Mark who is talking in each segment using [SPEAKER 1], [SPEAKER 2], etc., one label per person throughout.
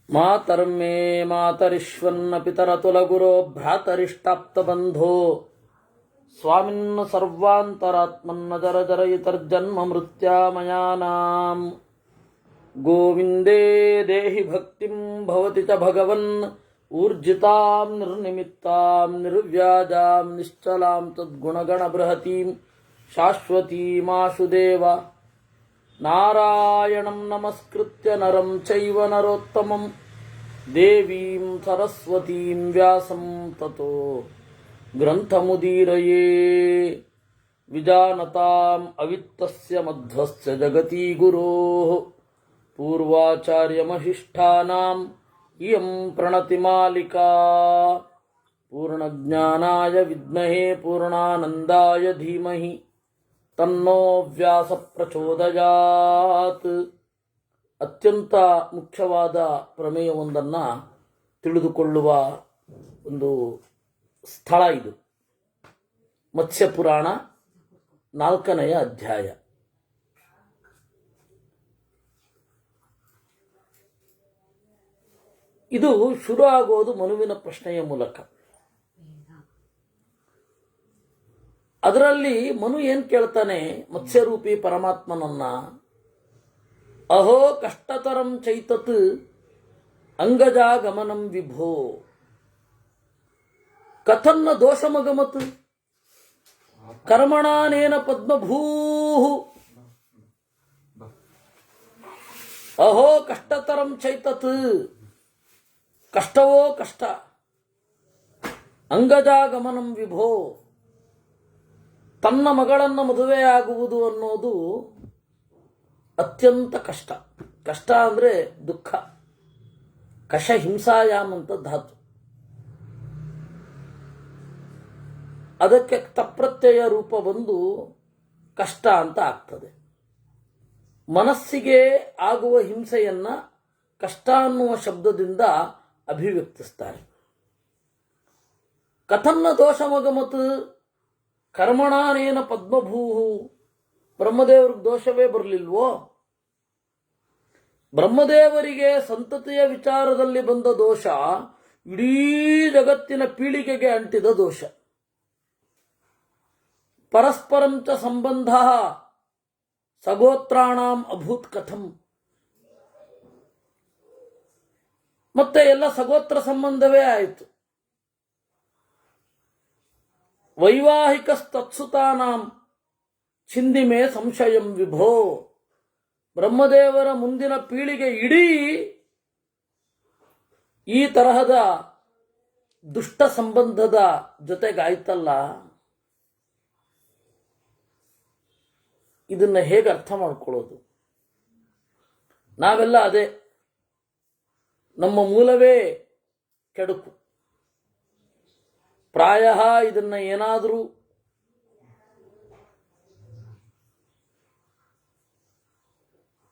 [SPEAKER 1] ಮಾತರ್ಮೇ ಮಾತರಿಶ್ವನ್ನ ಪಿತರತುಲಗುರೋ ಭ್ರಾತರಿಷ್ಟಾಪ್ತಬಂಧೋ ಸ್ವಾಮಿನ್ನ ಸರ್ವಾಂತರಾತ್ಮನ್ನ ಜರ ಜರಯಿತರ್ಜನ್ಮ ಮೃತ್ಯಾಮಯಾನಾಂ ಗೋವಿಂದೇ ದೇಹಿ ಭಕ್ತಿಂ ಭವತಿ ಚ ಭಗವನ್ ಊರ್ಜಿತಾಂ ನಿರ್ನಿಮಿತ್ತಾಂ ನಿರ್ವ್ಯಾಜಾಂ ನಿಶ್ಚಲಾಂ ತದ್ಗುಣಗಣ ಬೃಹತೀಂ ಶಾಶ್ವತೀಮಾಶುದೇವ ನಾರಾಯಣಂ ನಮಸ್ಕೃತ್ಯ ನರಂ ಚೈವ ನರೋತ್ತಮಂ ದೇವೀಂ ಸರಸ್ವತೀಂ ವ್ಯಾಸಂ ತತೋ ಗ್ರಂಥಮುದೀರಯೇ ವಿಜಾನತಾಂ ಅವಿತ್ತಸ್ಯ ಮಧ್ವಸ್ಯ ಜಗತಿ ಗುರೋಃ ಪೂರ್ವಾಚಾರ್ಯಮಹಿಷ್ಠಾನಾಂ ಇಯಂ ಪ್ರಣತಿಮಾಲಿಕಾ ಪೂರ್ಣಜ್ಞಾನಾಯ ವಿದ್ಮಹೇ ಪೂರ್ಣಾನಂದಾಯ ಧೀಮಹಿ ತನ್ನೋ ವ್ಯಾಸ ಪ್ರಚೋದಯಾತ್. ಅತ್ಯಂತ ಮುಖ್ಯವಾದ ಪ್ರಮೇಯವೊಂದನ್ನು ತಿಳಿದುಕೊಳ್ಳುವ ಒಂದು ಸ್ಥಳ ಇದು. ಮತ್ಸ್ಯಪುರಾಣ 4ನೇ ಅಧ್ಯಾಯ. ಇದು ಶುರು ಆಗೋದು ಮನುವಿನ ಪ್ರಶ್ನೆಯ ಮೂಲಕ. ಅದರಲ್ಲಿ ಮನು ಏನು ಕೇಳ್ತಾನೆ ಮತ್ಸ್ಯರೂಪಿ ಪರಮಾತ್ಮನನ್ನ, ಅಹೋ ಕಷ್ಟತರಂ ಚೈತತ್ ಅಂಗಜಾಗಮನಂ ವಿಭೋ ಕಥನ್ನ ದೋಷಮಗಮತ್ ಕರ್ಮಣಾನೇನ ಪದ್ಮಭೂ. ಅಹೋ ಕಷ್ಟತರಂ ಚೈತತ್, ಕಷ್ಟವೋ ಕಷ್ಟ. ಅಂಗಜಾಗಮನಂ ವಿಭೋ, ತನ್ನ ಮಗಳನ್ನು ಮದುವೆಯಾಗುವುದು ಅನ್ನೋದು ಅತ್ಯಂತ ಕಷ್ಟ. ಕಷ್ಟ ಅಂದರೆ ದುಃಖ. ಕಷ ಹಿಂಸಾಯಾಮ್ ಅಂತ ಧಾತು. ಅದಕ್ಕೆ ತಪ್ರತ್ಯಯ ರೂಪ ಬಂದು ಕಷ್ಟ ಅಂತ ಆಗ್ತದೆ. ಮನಸ್ಸಿಗೆ ಆಗುವ ಹಿಂಸೆಯನ್ನ ಕಷ್ಟ ಅನ್ನುವ ಶಬ್ದದಿಂದ ಅಭಿವ್ಯಕ್ತಿಸ್ತಾರೆ. ಕಥನ್ನ ದೋಷಮಗಮತ್ ಕರ್ಮಣಾನೇನ ಪದ್ಮಭೂ. ಬ್ರಹ್ಮದೇವರಿಗೆ ದೋಷವೇ ಬರಲಿಲ್ವೋ? ಬ್ರಹ್ಮದೇವರಿಗೆ ಸಂತತಿಯ ವಿಚಾರದಲ್ಲಿ ಬಂದ ದೋಷ ಇಡೀ ಜಗತ್ತಿನ ಪೀಳಿಗೆಗೆ ಅಂಟಿದ ದೋಷ. ಪರಸ್ಪರಂಚ ಸಂಬಂಧ ಸಗೋತ್ರಾಣಾಂ ಅಭೂತ್ ಕಥಂ. ಮತ್ತೆ ಎಲ್ಲ ಸಗೋತ್ರ ಸಂಬಂಧವೇ ಆಯಿತು. ವೈವಾಹಿಕಸ್ತತ್ಸುತಾನಾಂ ಚಿಂದಿಮೆ ಸಂಶಯಂ ವಿಭೋ. ಬ್ರಹ್ಮದೇವರ ಮುಂದಿನ ಪೀಳಿಗೆ ಇಡೀ ಈ ತರಹದ ದುಷ್ಟ ಸಂಬಂಧದ ಜೊತೆಗಾಯ್ತಲ್ಲ. ಇದನ್ನ ಹೇಗೆ ಅರ್ಥ ಮಾಡ್ಕೊಳ್ಳೋದು? ನಾವೆಲ್ಲ ಅದೇ, ನಮ್ಮ ಮೂಲವೇ ಕೆಡುಕು. ಪ್ರಾಯ ಇದನ್ನ ಏನಾದರೂ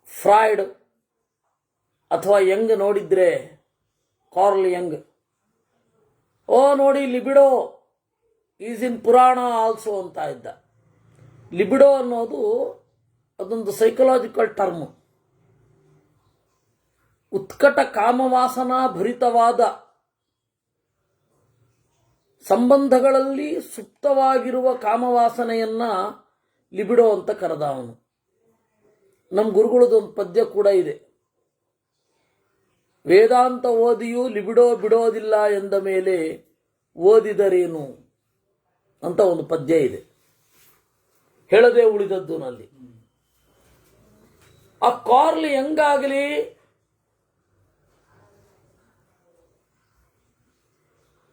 [SPEAKER 1] ಫ್ರಾಯ್ಡ್ ಅಥವಾ ಯಂಗ್ ನೋಡಿದ್ರೆ, ಕಾರ್ಲ್ ಯಂಗ್, ಓ ನೋಡಿ ಲಿಬಿಡೋ ಈಸ್ ಇನ್ ಪುರಾಣ ಆಲ್ಸೋ ಅಂತ ಇದ್ದ. ಲಿಬಿಡೋ ಅನ್ನೋದು ಅದೊಂದು ಸೈಕಲಾಜಿಕಲ್ ಟರ್ಮ್. ಉತ್ಕಟ ಕಾಮವಾಸನಾ ಭರಿತವಾದ ಸಂಬಂಧಗಳಲ್ಲಿ ಸುಪ್ತವಾಗಿರುವ ಕಾಮವಾಸನೆಯನ್ನ ಲಿಬಿಡೋ ಅಂತ ಕರೆದ ಅವನು. ನಮ್ಮ ಗುರುಗಳದೊಂದು ಪದ್ಯ ಕೂಡ ಇದೆ. ವೇದಾಂತ ಓದಿಯೂ ಲಿಬಿಡೋ ಬಿಡೋದಿಲ್ಲ ಎಂದ ಮೇಲೆ ಓದಿದರೇನು ಅಂತ ಒಂದು ಪದ್ಯ ಇದೆ. ಹೇಳದೆ ಉಳಿದದ್ದು ನಲ್ಲಿ. ಆ ಕಾರ್ಲ್ ಹೆಂಗಾಗಲಿ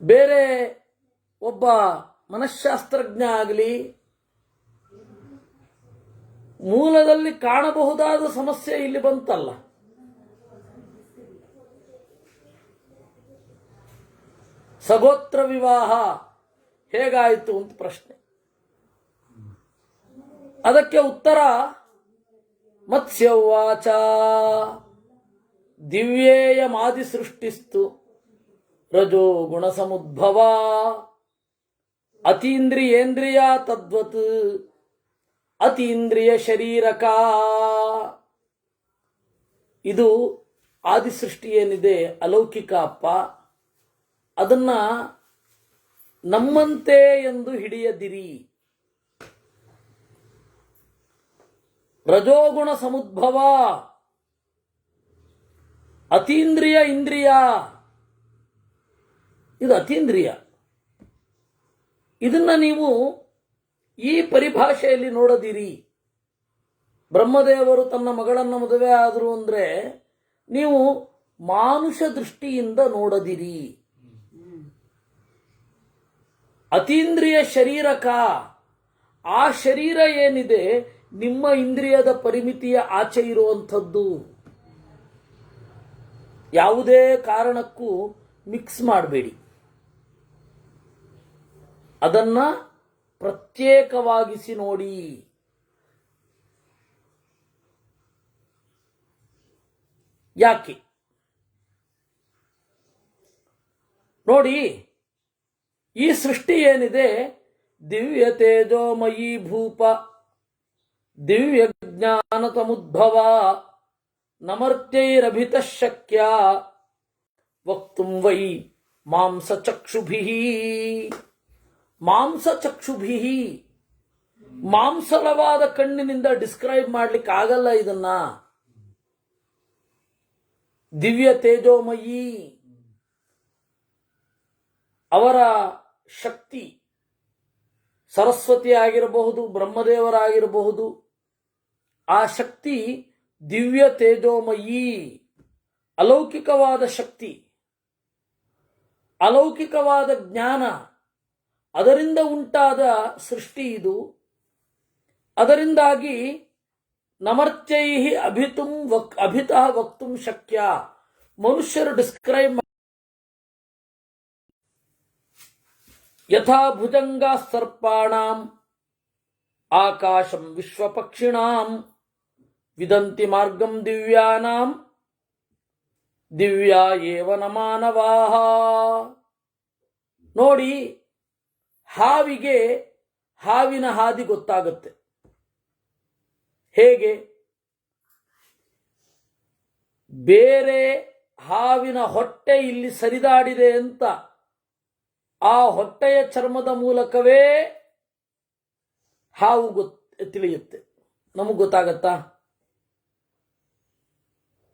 [SPEAKER 1] ಬೇರೆ ಒಬ್ಬ ಮನಃಶಾಸ್ತ್ರಜ್ಞ ಆಗಲಿ ಮೂಲದಲ್ಲಿ ಕಾಣಬಹುದಾದ ಸಮಸ್ಯೆ ಇಲ್ಲಿ ಬಂತಲ್ಲ. ಸಗೋತ್ರ ವಿವಾಹ ಹೇಗಾಯಿತು ಅಂತ ಪ್ರಶ್ನೆ. ಅದಕ್ಕೆ ಉತ್ತರ ಮತ್ಸ್ಯವಾಚ ದಿವ್ಯೇಯಮಾದಿ ಸೃಷ್ಟಿಸ್ತು ರಜೋ ಗುಣ ಸಮುದ್ಭವ ಅತೀಂದ್ರಿಯೇಂದ್ರಿಯ ತದ್ವತ್ ಅತೀಂದ್ರಿಯ ಶರೀರಕ. ಇದು ಆದಿಸೃಷ್ಟಿ ಏನಿದೆ ಅಲೌಕಿಕ ಅಪ್ಪ, ಅದನ್ನ ನಮ್ಮಂತೆ ಎಂದು ಹಿಡಿಯದಿರಿ. ರಜೋಗುಣ ಸಮುದ್ಭವ, ಅತೀಂದ್ರಿಯ ಇಂದ್ರಿಯ, ಇದು ಅತೀಂದ್ರಿಯ. ಇದನ್ನ ನೀವು ಈ ಪರಿಭಾಷೆಯಲ್ಲಿ ನೋಡದಿರಿ. ಬ್ರಹ್ಮದೇವರು ತನ್ನ ಮಗಳನ್ನು ಮದುವೆ ಆದರು ಅಂದ್ರೆ ನೀವು ಮಾನುಷ ದೃಷ್ಟಿಯಿಂದ ನೋಡದಿರಿ. ಅತೀಂದ್ರಿಯ ಶರೀರಕ, ಆ ಶರೀರ ಏನಿದೆ ನಿಮ್ಮ ಇಂದ್ರಿಯದ ಪರಿಮಿತಿಯ ಆಚೆ ಇರುವಂಥದ್ದು. ಯಾವುದೇ ಕಾರಣಕ್ಕೂ ಮಿಕ್ಸ್ ಮಾಡಬೇಡಿ, ಅದನ್ನ ಪ್ರತ್ಯೇಕವಾಗಿಸಿ ನೋಡಿ. ಯಾಕೆ ನೋಡಿ, ಈ ಸೃಷ್ಟಿ ಏನಿದೆ ದಿವ್ಯ ತೇಜೋಮಯೀ ಭೂಪ, ದಿವ್ಯ ಜ್ಞಾನ ತಮುದ್ಭವ, ನಮರ್ತ್ಯೈರಭಿತ ಶಕ್ಯ ವಕ್ತುಂ ವೈ ಮಾಂಸಚಕ್ಷುಭಿಃ. ಮಾಂಸಚಕ್ಷುಭಿಃ, ಮಾಂಸಲವಾದ ಕಣ್ಣಿನಿಂದ ಡಿಸ್ಕ್ರೈಬ್ ಮಾಡ್ಲಿಕ್ಕೆ ಆಗಲ್ಲ ಇದನ್ನ. ದಿವ್ಯ ತೇಜೋಮಯಿ ಅವರ ಶಕ್ತಿ, ಸರಸ್ವತಿ ಆಗಿರಬಹುದು, ಬ್ರಹ್ಮದೇವರಾಗಿರಬಹುದು, ಆ ಶಕ್ತಿ ದಿವ್ಯ ತೇಜೋಮಯಿ, ಅಲೌಕಿಕವಾದ ಶಕ್ತಿ, ಅಲೌಕಿಕವಾದ ಜ್ಞಾನ, ಅದರಿಂದ ಉಂಟಾದ ಸೃಷ್ಟಿ ಇದು. ಅದರಿಂದಾಗಿ ನಮರ್ತ್ಯೈ ಅಭಿತಃ ವಕ್ತುಂ ಶಕ್ಯ, ಮನುಷ್ಯರು ಡಿಸ್ಕ್ರೈಬ್ ಯಥಾ ಭುಜಂಗ ಸರ್ಪಾಣಾಂ ಆಕಾಶಂ ವಿಶ್ವಪಕ್ಷಿಣಾಂ ವಿದಂತಿ ಮಾರ್ಗಂ ದಿವ್ಯಾನಾಂ ದಿವ್ಯಾ ಏವ ನ ಮಾನವಾಃ. ನೋಡಿ, ಹಾವಿಗೆ ಹಾವಿನ ಹಾದಿ ಗೊತ್ತಾಗುತ್ತೆ. ಹೇಗೆ? ಬೇರೆ ಹಾವಿನ ಹೊಟ್ಟೆ ಇಲ್ಲಿ ಸರಿದಾಡಿದೆ ಅಂತ ಆ ಹೊಟ್ಟೆಯ ಚರ್ಮದ ಮೂಲಕವೇ ಹಾವು ತಿಳಿಯುತ್ತೆ. ನಮಗೆ ಗೊತ್ತಾಗತ್ತಾ?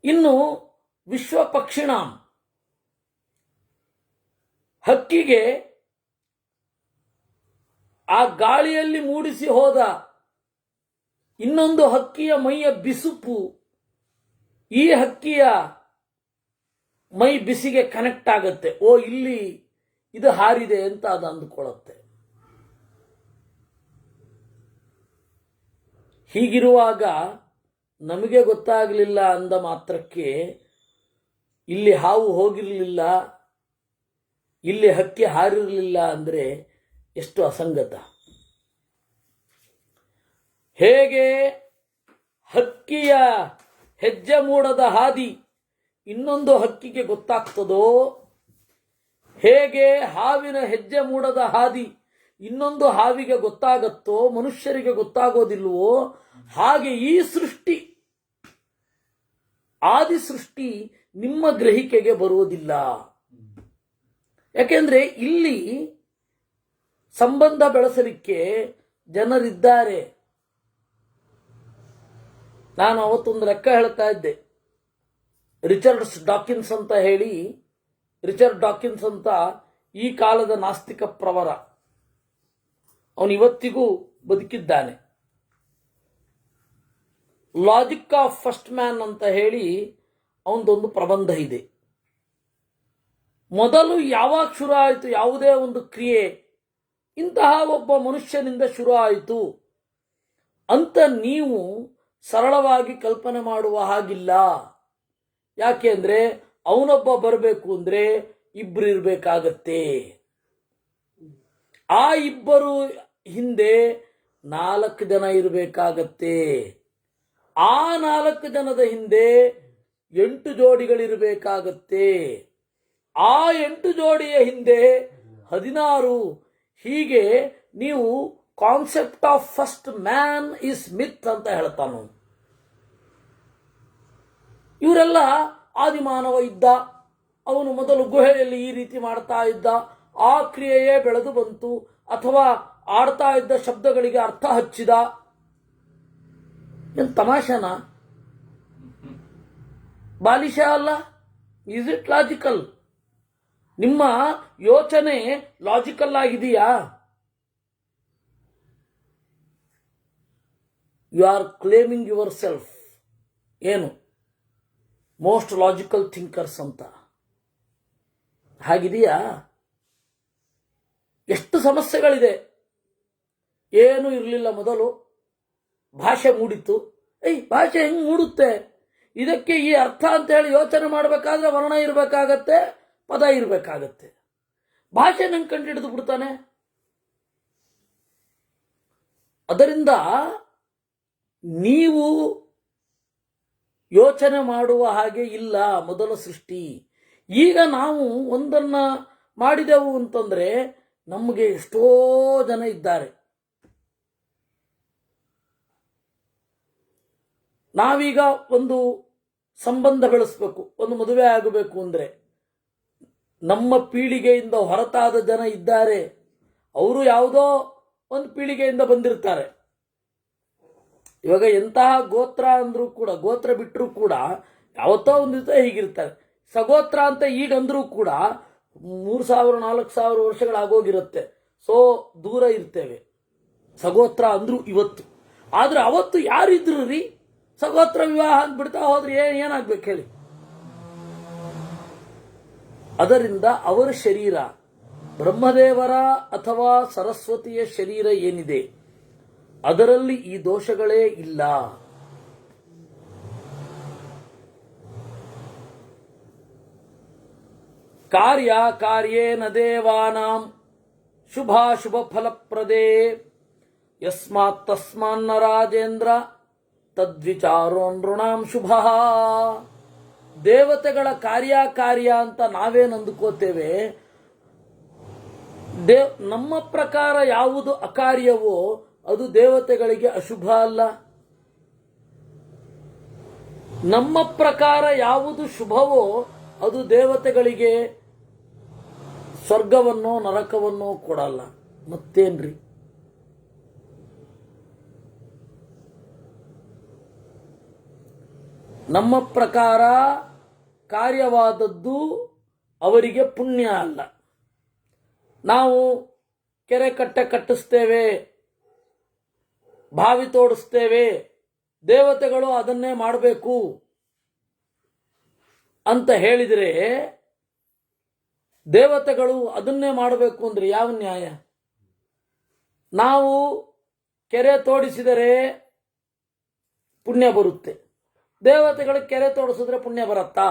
[SPEAKER 1] ಇನ್ನು ವಿಶ್ವ ಪಕ್ಷಿಣಾಂ, ಹಕ್ಕಿಗೆ ಆ ಗಾಳಿಯಲ್ಲಿ ಮೂಡಿಸಿ ಹೋದ ಇನ್ನೊಂದು ಹಕ್ಕಿಯ ಮೈಯ ಬಿಸುಪು ಈ ಹಕ್ಕಿಯ ಮೈ ಬಿಸಿಗೆ ಕನೆಕ್ಟ್ ಆಗುತ್ತೆ. ಓ, ಇಲ್ಲಿ ಇದು ಹಾರಿದೆ ಅಂತ ಅದು ಅಂದುಕೊಳ್ಳುತ್ತೆ. ಹೀಗಿರುವಾಗ ನಮಗೆ ಗೊತ್ತಾಗಲಿಲ್ಲ ಅಂದ ಮಾತ್ರಕ್ಕೆ ಇಲ್ಲಿ ಹಾವು ಹೋಗಿರಲಿಲ್ಲ, ಇಲ್ಲಿ ಹಕ್ಕಿ ಹಾರಿರಲಿಲ್ಲ ಅಂದ್ರೆ ಎಷ್ಟು ಅಸಂಗತ. ಹೇಗೆ ಹಕ್ಕಿಯ ಹೆಜ್ಜೆ ಮೂಡದ ಹಾದಿ ಇನ್ನೊಂದು ಹಕ್ಕಿಗೆ ಗೊತ್ತಾಗ್ತದೋ, ಹೇಗೆ ಹಾವಿನ ಹೆಜ್ಜೆ ಮೂಡದ ಹಾದಿ ಇನ್ನೊಂದು ಹಾವಿಗೆ ಗೊತ್ತಾಗತ್ತೋ, ಮನುಷ್ಯರಿಗೆ ಗೊತ್ತಾಗೋದಿಲ್ವೋ, ಹಾಗೆ ಈ ಸೃಷ್ಟಿ, ಆದಿ ಸೃಷ್ಟಿ ನಿಮ್ಮ ಗ್ರಹಿಕೆಗೆ ಬರುವುದಿಲ್ಲ. ಯಾಕೆಂದ್ರೆ ಇಲ್ಲಿ ಸಂಬಂಧ ಬೆಳೆಸಲಿಕ್ಕೆ ಜನರಿದ್ದಾರೆ. ನಾನು ಅವತ್ತೊಂದು ಲೆಕ್ಕ ಹೇಳ್ತಾ ಇದ್ದೆ. ರಿಚರ್ಡ್ ಡಾಕಿನ್ಸ್ ಅಂತ ಹೇಳಿ, ರಿಚರ್ಡ್ ಡಾಕಿನ್ಸ್ ಅಂತ ಈ ಕಾಲದ ನಾಸ್ತಿಕ ಪ್ರವರ, ಅವನು ಇವತ್ತಿಗೂ ಬದುಕಿದ್ದಾನೆ. ಲಾಜಿಕ್ ಆಫ್ ಫಸ್ಟ್ ಮ್ಯಾನ್ ಅಂತ ಹೇಳಿ ಅವನದೊಂದು ಪ್ರಬಂಧ ಇದೆ. ಮೊದಲು ಯಾವಾಗ ಶುರು ಆಯಿತು ಯಾವುದೇ ಒಂದು ಕ್ರಿಯೆ, ಇಂತಹ ಒಬ್ಬ ಮನುಷ್ಯನಿಂದ ಶುರು ಆಯಿತು ಅಂತ ನೀವು ಸರಳವಾಗಿ ಕಲ್ಪನೆ ಮಾಡುವ ಹಾಗಿಲ್ಲ. ಯಾಕೆ ಅಂದ್ರೆ ಅವನೊಬ್ಬ ಬರಬೇಕು ಅಂದ್ರೆ ಇಬ್ರು ಇರಬೇಕಾಗತ್ತೆ. ಆ ಇಬ್ಬರು ಹಿಂದೆ 4 ಜನ ಇರಬೇಕಾಗತ್ತೆ. ಆ 4 ಜನದ ಹಿಂದೆ 8 ಜೋಡಿಗಳಿರಬೇಕಾಗತ್ತೆ. ಆ 8 ಜೋಡಿಯ ಹಿಂದೆ 16. ಹೀಗೆ ನೀವು concept of first man is myth ಅಂತ ಹೇಳ್ತಾನು. ಇವರೆಲ್ಲ ಆದಿಮಾನವ ಇದ್ದ, ಅವನು ಮೊದಲು ಗುಹೆಯಲ್ಲಿ ಈ ರೀತಿ ಮಾಡ್ತಾ ಇದ್ದ, ಆ ಕ್ರಿಯೆಯೇ ಬೆಳೆದು ಬಂತು, ಅಥವಾ ಆಡ್ತಾ ಇದ್ದ ಶಬ್ದಗಳಿಗೆ ಅರ್ಥ ಹಚ್ಚಿದ. ಏನು ತಮಾಷೆನಾ? ಬಾಲಿಶ ಅಲ್ಲ? Is it logical? ನಿಮ್ಮ ಯೋಚನೆ ಲಾಜಿಕಲ್ ಆಗಿದೆಯಾ? You are claiming yourself ಏನು ಮೋಸ್ಟ್ ಲಾಜಿಕಲ್ ಥಿಂಕರ್ಸ್ ಅಂತ. ಹಾಗಿದೆಯಾ? ಎಷ್ಟು ಸಮಸ್ಯೆಗಳಿದೆ. ಏನೂ ಇರಲಿಲ್ಲ ಮೊದಲು, ಭಾಷೆ ಮೂಡಿತ್ತು. ಭಾಷೆ ಹೆಂಗೆ ಮೂಡುತ್ತೆ? ಇದಕ್ಕೆ ಈ ಅರ್ಥ ಅಂತ ಹೇಳಿ ಯೋಚನೆ ಮಾಡಬೇಕಾದ್ರೆ ವರ್ಣ ಇರಬೇಕಾಗತ್ತೆ, ಪದ ಇರಬೇಕಾಗತ್ತೆ. ಭಾಷೆ ನಂಗೆ ಕಂಡು ಹಿಡಿದು ಬಿಡ್ತಾನೆ. ಅದರಿಂದ ನೀವು ಯೋಚನೆ ಮಾಡುವ ಹಾಗೆ ಇಲ್ಲ ಮೊದಲ ಸೃಷ್ಟಿ. ಈಗ ನಾವು ಒಂದನ್ನ ಮಾಡಿದೆವು ಅಂತಂದ್ರೆ ನಮಗೆ ಎಷ್ಟೋ ಜನ ಇದ್ದಾರೆ. ನಾವೀಗ ಒಂದು ಸಂಬಂಧ ಬೆಳೆಸಬೇಕು, ಒಂದು ಮದುವೆ ಆಗಬೇಕು ಅಂದ್ರೆ ನಮ್ಮ ಪೀಳಿಗೆಯಿಂದ ಹೊರತಾದ ಜನ ಇದ್ದಾರೆ. ಅವರು ಯಾವುದೋ ಒಂದು ಪೀಳಿಗೆಯಿಂದ ಬಂದಿರ್ತಾರೆ. ಇವಾಗ ಎಂತಹ ಗೋತ್ರ ಅಂದ್ರೂ ಕೂಡ, ಗೋತ್ರ ಬಿಟ್ಟರೂ ಕೂಡ ಯಾವತ್ತೋ ಒಂದು ದಿವಸ ಹೀಗಿರ್ತಾರೆ. ಸಗೋತ್ರ ಅಂತ ಈಗ ಅಂದ್ರೂ ಕೂಡ 3000-4000 ವರ್ಷಗಳಾಗೋಗಿರುತ್ತೆ. ಸೊ ದೂರ ಇರ್ತೇವೆ ಸಗೋತ್ರ ಅಂದ್ರು ಇವತ್ತು. ಆದ್ರೆ ಅವತ್ತು ಯಾರಿದ್ರು ರೀ? ಸಗೋತ್ರ ವಿವಾಹ ಅಂತ ಬಿಡ್ತಾ ಹೋದ್ರೆ ಏನಾಗ್ಬೇಕು ಹೇಳಿ? ಅದರಿಂದ ಅವರ ಶರೀರ, ಬ್ರಹ್ಮದೇವರ ಅಥವಾ ಸರಸ್ವತಿಯ ಶರೀರ ಏನಿದೆ ಅದರಲ್ಲಿ ಈ ದೋಷಗಳೇ ಇಲ್ಲ. ಕಾರ್ಯ ಕಾರ್ಯೇನ ದೇವಾನಾಂ ಶುಭಾಶುಭ ಫಲಪ್ರದೇ ಯಸ್ಮಾತ್ ತಸ್ಮಾನ್ನ ರಾಜೇಂದ್ರ ತದ್ವಿಚಾರೋ ನೃಣಾಂ ಶುಭ. ದೇವತೆಗಳ ಕಾರ್ಯ ಅಂತ ನಾವೇನು ಅಂದುಕೋತೇವೆ. ನಮ್ಮ ಪ್ರಕಾರ ಯಾವುದು ಅಕಾರ್ಯವೋ ಅದು ದೇವತೆಗಳಿಗೆ ಅಶುಭ ಅಲ್ಲ. ನಮ್ಮ ಪ್ರಕಾರ ಯಾವುದು ಶುಭವೋ ಅದು ದೇವತೆಗಳಿಗೆ ಸ್ವರ್ಗವನ್ನೋ ನರಕವನ್ನೋ ಕೊಡಲ್ಲ. ಮತ್ತೇನ್ರಿ? ನಮ್ಮ ಪ್ರಕಾರ ಕಾರ್ಯವಾದದ್ದು ಅವರಿಗೆ ಪುಣ್ಯ ಅಲ್ಲ. ನಾವು ಕೆರೆ ಕಟ್ಟೆ ಕಟ್ಟಿಸ್ತೇವೆ, ಬಾವಿ ತೋಡಿಸ್ತೇವೆ, ದೇವತೆಗಳು ಅದನ್ನೇ ಮಾಡಬೇಕು ಅಂತ ಹೇಳಿದರೆ, ದೇವತೆಗಳು ಅದನ್ನೇ ಮಾಡಬೇಕು ಅಂದ್ರೆ ಯಾವ ನ್ಯಾಯ? ನಾವು ಕೆರೆ ತೋಡಿಸಿದರೆ ಪುಣ್ಯ ಬರುತ್ತೆ, ದೇವತೆಗಳು ಕೆರೆ ತೋಡಿಸಿದ್ರೆ ಪುಣ್ಯ ಬರುತ್ತಾ?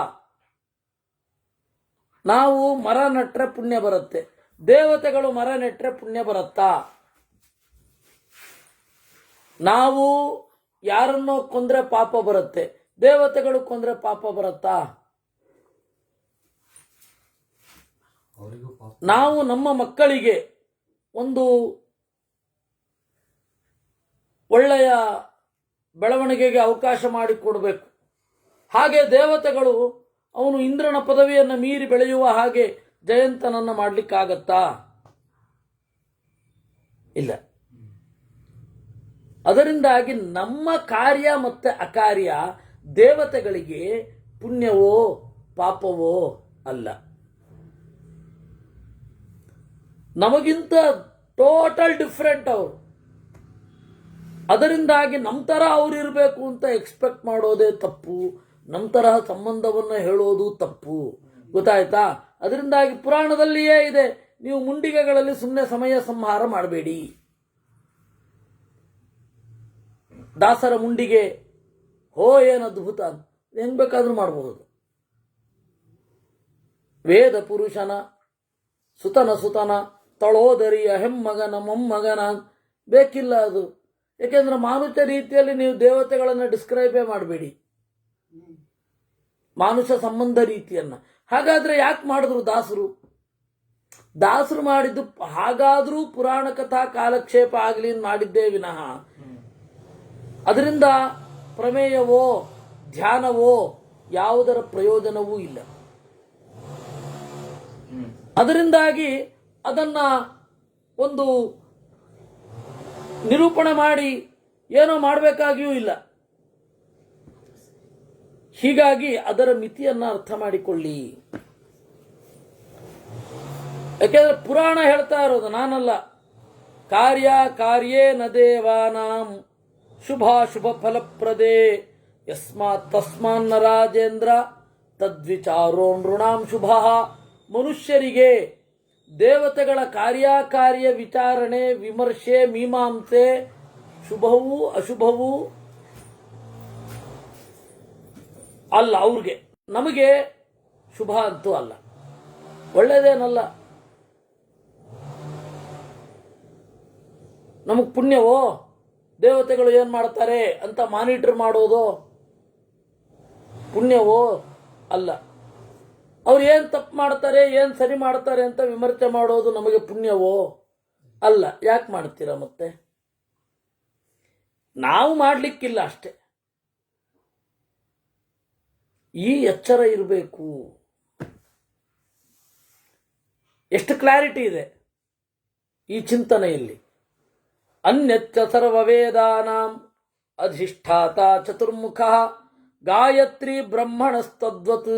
[SPEAKER 1] ನಾವು ಮರ ನೆಟ್ರೆ ಪುಣ್ಯ ಬರುತ್ತೆ, ದೇವತೆಗಳು ಮರ ನೆಟ್ರೆ ಪುಣ್ಯ ಬರುತ್ತಾ? ನಾವು ಯಾರನ್ನೋ ಕೊಂದ್ರೆ ಪಾಪ ಬರುತ್ತೆ, ದೇವತೆಗಳು ಕೊಂದ್ರೆ ಪಾಪ ಬರುತ್ತಾ? ನಾವು ನಮ್ಮ ಮಕ್ಕಳಿಗೆ ಒಂದು ಒಳ್ಳೆಯ ಬೆಳವಣಿಗೆಗೆ ಅವಕಾಶ ಮಾಡಿಕೊಡಬೇಕು. ಹಾಗೆ ದೇವತೆಗಳು ಅವನು ಇಂದ್ರನ ಪದವಿಯನ್ನು ಮೀರಿ ಬೆಳೆಯುವ ಹಾಗೆ ಜಯಂತನನ್ನ ಮಾಡಲಿಕ್ಕಾಗತ್ತಾ? ಇಲ್ಲ. ಅದರಿಂದಾಗಿ ನಮ್ಮ ಕಾರ್ಯ ಮತ್ತೆ ಅಕಾರ್ಯ ದೇವತೆಗಳಿಗೆ ಪುಣ್ಯವೋ ಪಾಪವೋ ಅಲ್ಲ. ನಮಗಿಂತ ಟೋಟಲ್ ಡಿಫ್ರೆಂಟ್ ಅವರು. ಅದರಿಂದಾಗಿ ನಮ್ಮ ತರ ಅವ್ರು ಇರಬೇಕು ಅಂತ ಎಕ್ಸ್ಪೆಕ್ಟ್ ಮಾಡೋದೇ ತಪ್ಪು, ನಮ್ಮ ತರಹ ಸಂಬಂಧವನ್ನು ಹೇಳೋದು ತಪ್ಪು. ಗೊತ್ತಾಯ್ತಾ? ಅದರಿಂದಾಗಿ ಪುರಾಣದಲ್ಲಿಯೇ ಇದೆ, ನೀವು ಮುಂಡಿಗೆಗಳಲ್ಲಿ ಸುಮ್ಮನೆ ಸಮಯ ಸಂಹಾರ ಮಾಡಬೇಡಿ. ದಾಸರ ಮುಂಡಿಗೆ ಏನು ಅದ್ಭುತ, ಹೆಂಗ್ ಬೇಕಾದ್ರೂ ಮಾಡಬಹುದು. ವೇದ ಪುರುಷನ ಸುತನ ತಳೋದರಿಯ ಹೆಮ್ಮಗನ ಮೊಮ್ಮಗನ ಬೇಕಿಲ್ಲ ಅದು. ಯಾಕೆಂದ್ರೆ ಮಾನುಷ ರೀತಿಯಲ್ಲಿ ನೀವು ದೇವತೆಗಳನ್ನು ಡಿಸ್ಕ್ರೈಬೇ ಮಾಡಬೇಡಿ, ಮಾನುಷ ಸಂಬಂಧ ರೀತಿಯನ್ನ. ಹಾಗಾದ್ರೆ ಯಾಕೆ ಮಾಡಿದ್ರು ದಾಸರು? ದಾಸರು ಮಾಡಿದ್ದು ಹಾಗಾದ್ರೂ ಪುರಾಣ ಕಥಾ ಕಾಲಕ್ಷೇಪ ಆಗಲಿ ಮಾಡಿದ್ದೇ ವಿನಃ ಅದರಿಂದ ಪ್ರಮೇಯವೋ ಧ್ಯಾನವೋ ಯಾವುದರ ಪ್ರಯೋಜನವೂ ಇಲ್ಲ. ಅದರಿಂದಾಗಿ ಅದನ್ನ ಒಂದು ನಿರೂಪಣೆ ಮಾಡಿ ಏನೋ ಮಾಡಬೇಕಾಗಿಯೂ ಇಲ್ಲ. ಹೀಗಾಗಿ ಅದರ ಮಿತಿಯನ್ನ ಅರ್ಥ ಮಾಡಿಕೊಳ್ಳಿ. ಯಾಕೆಂದ್ರೆ ಪುರಾಣ ಹೇಳ್ತಾ ಇರೋದು, ನಾನಲ್ಲ. ಕಾರ್ಯ ಕಾರ್ಯೇ ನ ದೇವಾನಾಂ ಶುಭಾಶುಭ ಫಲಪ್ರದೇ ಯಸ್ಮಾತ್ ತಸ್ಮಾನ್ನ ರಾಜೇಂದ್ರ ತದ್ವಿಚಾರೋ ನೃಣಾಂ ಶುಭ. ಮನುಷ್ಯರಿಗೆ ದೇವತೆಗಳ ಕಾರ್ಯಕಾರ್ಯ ವಿಚಾರಣೆ, ವಿಮರ್ಶೆ, ಮೀಮಾಂಸೆ ಶುಭವೂ ಅಶುಭವೂ ಅಲ್ಲ ಅವ್ರಿಗೆ. ನಮಗೆ ಶುಭ ಅಂತೂ ಅಲ್ಲ, ಒಳ್ಳೆಯದೇನಲ್ಲ. ನಮಗೆ ಪುಣ್ಯವೋ ದೇವತೆಗಳು ಏನು ಮಾಡ್ತಾರೆ ಅಂತ ಮಾನಿಟರ್ ಮಾಡೋದು ಪುಣ್ಯವೋ ಅಲ್ಲ. ಅವ್ರು ಏನು ತಪ್ಪು ಮಾಡ್ತಾರೆ, ಏನು ಸರಿ ಮಾಡ್ತಾರೆ ಅಂತ ವಿಮರ್ಶೆ ಮಾಡೋದು ನಮಗೆ ಪುಣ್ಯವೋ ಅಲ್ಲ. ಯಾಕೆ ಮಾಡ್ತೀರಾ ಮತ್ತೆ? ನಾವು ಮಾಡಲಿಕ್ಕಿಲ್ಲ ಅಷ್ಟೆ. ಈ ಎಚ್ಚರ ಇರಬೇಕು. ಎಷ್ಟು ಕ್ಲಾರಿಟಿ ಇದೆ ಈ ಚಿಂತನೆಯಲ್ಲಿ. ಅನ್ಯಚ್ಚ ಸರ್ವವೇದಾನಾಂ ಅಧಿಷ್ಠಾತ ಚತುರ್ಮುಖ ಗಾಯತ್ರಿ ಬ್ರಹ್ಮಣಸ್ತದ್ವತ್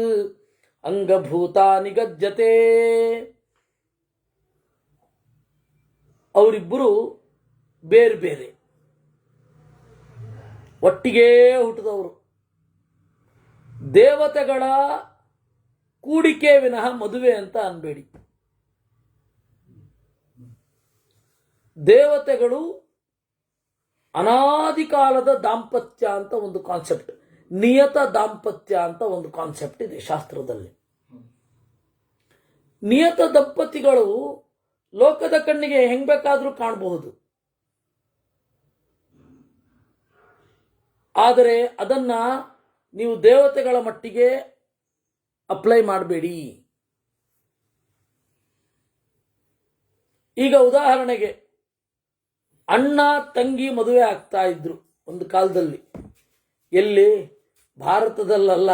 [SPEAKER 1] ಅಂಗಭೂತ ನಿಗಜ್ಜತೆ. ಅವರಿಬ್ಬರು ಬೇರೆ ಬೇರೆ, ಒಟ್ಟಿಗೇ ಹುಟ್ಟಿದವರು. ದೇವತೆಗಳ ಕೂಡಿಕೆ ವಿನಃ ಮದುವೆ ಅಂತ ಅನ್ಬೇಡಿ. ದೇವತೆಗಳು ಅನಾದಿ ಕಾಲದ ದಾಂಪತ್ಯ ಅಂತ ಒಂದು ಕಾನ್ಸೆಪ್ಟ್, ನಿಯತ ದಾಂಪತ್ಯ ಅಂತ ಒಂದು ಕಾನ್ಸೆಪ್ಟ್ ಇದೆ ಶಾಸ್ತ್ರದಲ್ಲಿ. ನಿಯತ ದಂಪತಿಗಳು ಲೋಕದ ಕಣ್ಣಿಗೆ ಹೆಂಗ್ ಬೇಕಾದ್ರೂ ಕಾಣಬಹುದು, ಆದರೆ ಅದನ್ನ ನೀವು ದೇವತೆಗಳ ಮಟ್ಟಿಗೆ ಅಪ್ಲೈ ಮಾಡಬೇಡಿ. ಈಗ ಉದಾಹರಣೆಗೆ ಅಣ್ಣ ತಂಗಿ ಮದುವೆ ಆಗ್ತಾ ಇದ್ರು ಒಂದು ಕಾಲದಲ್ಲಿ. ಎಲ್ಲಿ? ಭಾರತದಲ್ಲ,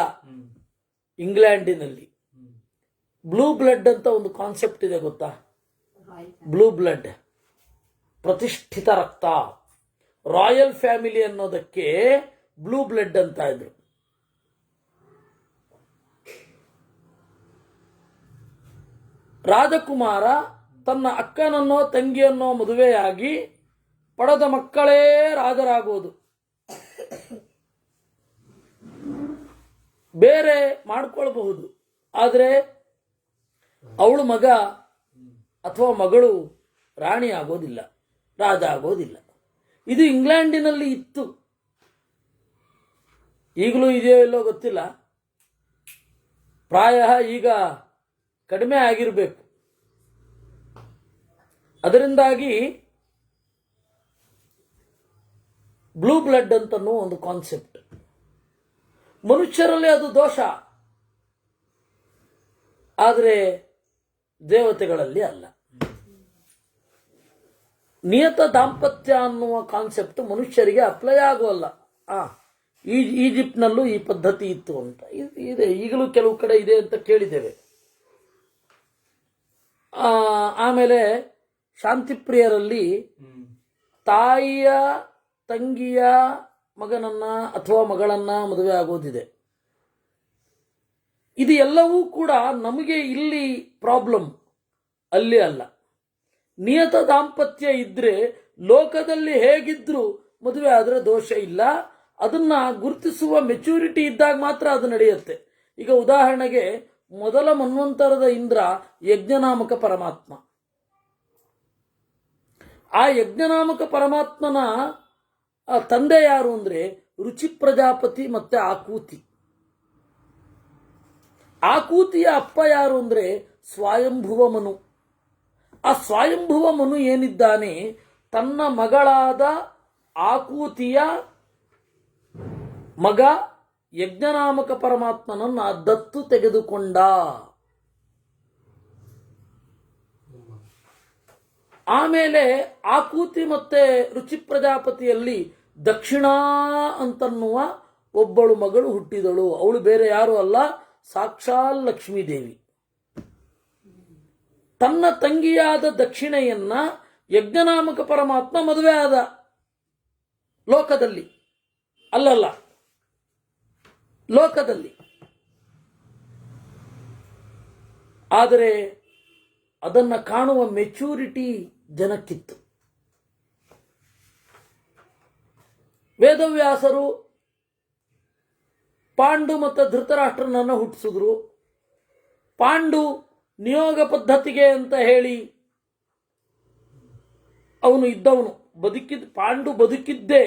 [SPEAKER 1] ಇಂಗ್ಲೆಂಡಿನಲ್ಲಿ. ಬ್ಲೂ ಬ್ಲಡ್ ಅಂತ ಒಂದು ಕಾನ್ಸೆಪ್ಟ್ ಇದೆ, ಗೊತ್ತಾ? ಬ್ಲೂ ಬ್ಲಡ್, ಪ್ರತಿಷ್ಠಿತ ರಕ್ತ, ರಾಯಲ್ ಫ್ಯಾಮಿಲಿ ಅನ್ನೋದಕ್ಕೆ ಬ್ಲೂ ಬ್ಲಡ್ ಅಂತ ಇದ್ರು. ರಾಜಕುಮಾರ ತನ್ನ ಅಕ್ಕನನ್ನೋ ತಂಗಿಯನ್ನೋ ಮದುವೆಯಾಗಿ ಪಡೆದ ಮಕ್ಕಳೇ ರಾಜರಾಗುವುದು. ಬೇರೆ ಮಾಡ್ಕೊಳ್ಬಹುದು, ಆದರೆ ಅವಳು ಮಗ ಅಥವಾ ಮಗಳು ರಾಣಿ ಆಗೋದಿಲ್ಲ, ರಾಜ ಆಗೋದಿಲ್ಲ. ಇದು ಇಂಗ್ಲೆಂಡಿನಲ್ಲಿ ಇತ್ತು. ಈಗಲೂ ಇದೆಯೋ ಇಲ್ಲೋ ಗೊತ್ತಿಲ್ಲ, ಪ್ರಾಯ ಈಗ ಕಡಿಮೆ ಆಗಿರಬೇಕು. ಅದರಿಂದಾಗಿ ಬ್ಲೂ ಬ್ಲಡ್ ಅಂತನೂ ಒಂದು ಕಾನ್ಸೆಪ್ಟ್. ಮನುಷ್ಯರಲ್ಲಿ ಅದು ದೋಷ, ಆದರೆ ದೇವತೆಗಳಲ್ಲಿ ಅಲ್ಲ. ನಿಯತ ದಾಂಪತ್ಯ ಅನ್ನುವ ಕಾನ್ಸೆಪ್ಟ್ ಮನುಷ್ಯರಿಗೆ ಅಪ್ಲೈ ಆಗುವಲ್ಲ. ಈಜಿಪ್ಟ್ನಲ್ಲೂ ಈ ಪದ್ಧತಿ ಇತ್ತು ಅಂತ ಇದೆ, ಈಗಲೂ ಕೆಲವು ಕಡೆ ಇದೆ ಅಂತ ಕೇಳಿದ್ದೇವೆ. ಆಮೇಲೆ ಶಾಂತಿಪ್ರಿಯರಲ್ಲಿ ತಾಯಿಯ ತಂಗಿಯ ಮಗನನ್ನ ಅಥವಾ ಮಗಳನ್ನ ಮದುವೆ ಆಗೋದಿದೆ. ಇದು ಎಲ್ಲವೂ ಕೂಡ ನಮಗೆ ಇಲ್ಲಿ ಪ್ರಾಬ್ಲಮ್, ಅಲ್ಲಿ ಅಲ್ಲ. ನಿಯತ ದಾಂಪತ್ಯ ಇದ್ರೆ ಲೋಕದಲ್ಲಿ ಹೇಗಿದ್ರು ಮದುವೆ ಆದರೆ ದೋಷ ಇಲ್ಲ. ಅದನ್ನ ಗುರುತಿಸುವ ಮೆಚುರಿಟಿ ಇದ್ದಾಗ ಮಾತ್ರ ಅದು ನಡೆಯುತ್ತೆ. ಈಗ ಉದಾಹರಣೆಗೆ ಮೊದಲ ಮನ್ವಂತರದ ಇಂದ್ರ ಯಜ್ಞನಾಮಕ ಪರಮಾತ್ಮ. ಆ ಯಜ್ಞನಾಮಕ ಪರಮಾತ್ಮನ ತಂದೆ ಯಾರು ಅಂದ್ರೆ ರುಚಿ ಪ್ರಜಾಪತಿ ಮತ್ತೆ ಆಕೂತಿ. ಆಕೂತಿಯ ಅಪ್ಪ ಯಾರು ಅಂದ್ರೆ ಸ್ವಯಂಭುವ ಮನು. ಆ ಸ್ವಯಂಭುವ ಮನು ಏನಿದ್ದಾನೆ, ತನ್ನ ಮಗಳಾದ ಆಕೂತಿಯ ಮಗ ಯಜ್ಞನಾಮಕ ಪರಮಾತ್ಮನನ್ನ ದತ್ತು ತೆಗೆದುಕೊಂಡ. ಆಮೇಲೆ ಆಕೂತಿ ಮತ್ತೆ ರುಚಿ ಪ್ರಜಾಪತಿಯಲ್ಲಿ ದಕ್ಷಿಣ ಅಂತನ್ನುವ ಒಬ್ಬಳು ಮಗಳು ಹುಟ್ಟಿದಳು. ಅವಳು ಬೇರೆ ಯಾರು ಅಲ್ಲ, ಸಾಕ್ಷಾತ್ ಲಕ್ಷ್ಮೀದೇವಿ. ತನ್ನ ತಂಗಿಯಾದ ದಕ್ಷಿಣೆಯನ್ನ ಯಜ್ಞನಾಮಕ ಪರಮಾತ್ಮ ಮದುವೆ ಆದ ಲೋಕದಲ್ಲಿ, ಅಲ್ಲಲ್ಲ ಲೋಕದಲ್ಲಿ. ಆದರೆ ಅದನ್ನು ಕಾಣುವ ಮೆಚೂರಿಟಿ ಜನಕ್ಕಿತ್ತು. ವೇದವ್ಯಾಸರು ಪಾಂಡು ಮತ್ತು ಧೃತರಾಷ್ಟ್ರನನ್ನು ಹುಟ್ಟಿಸಿದ್ರು. ಪಾಂಡು ನಿಯೋಗ ಪದ್ಧತಿಗೆ ಅಂತ ಹೇಳಿ ಅವನು ಇದ್ದವನು, ಪಾಂಡು ಬದುಕಿದ್ದೇ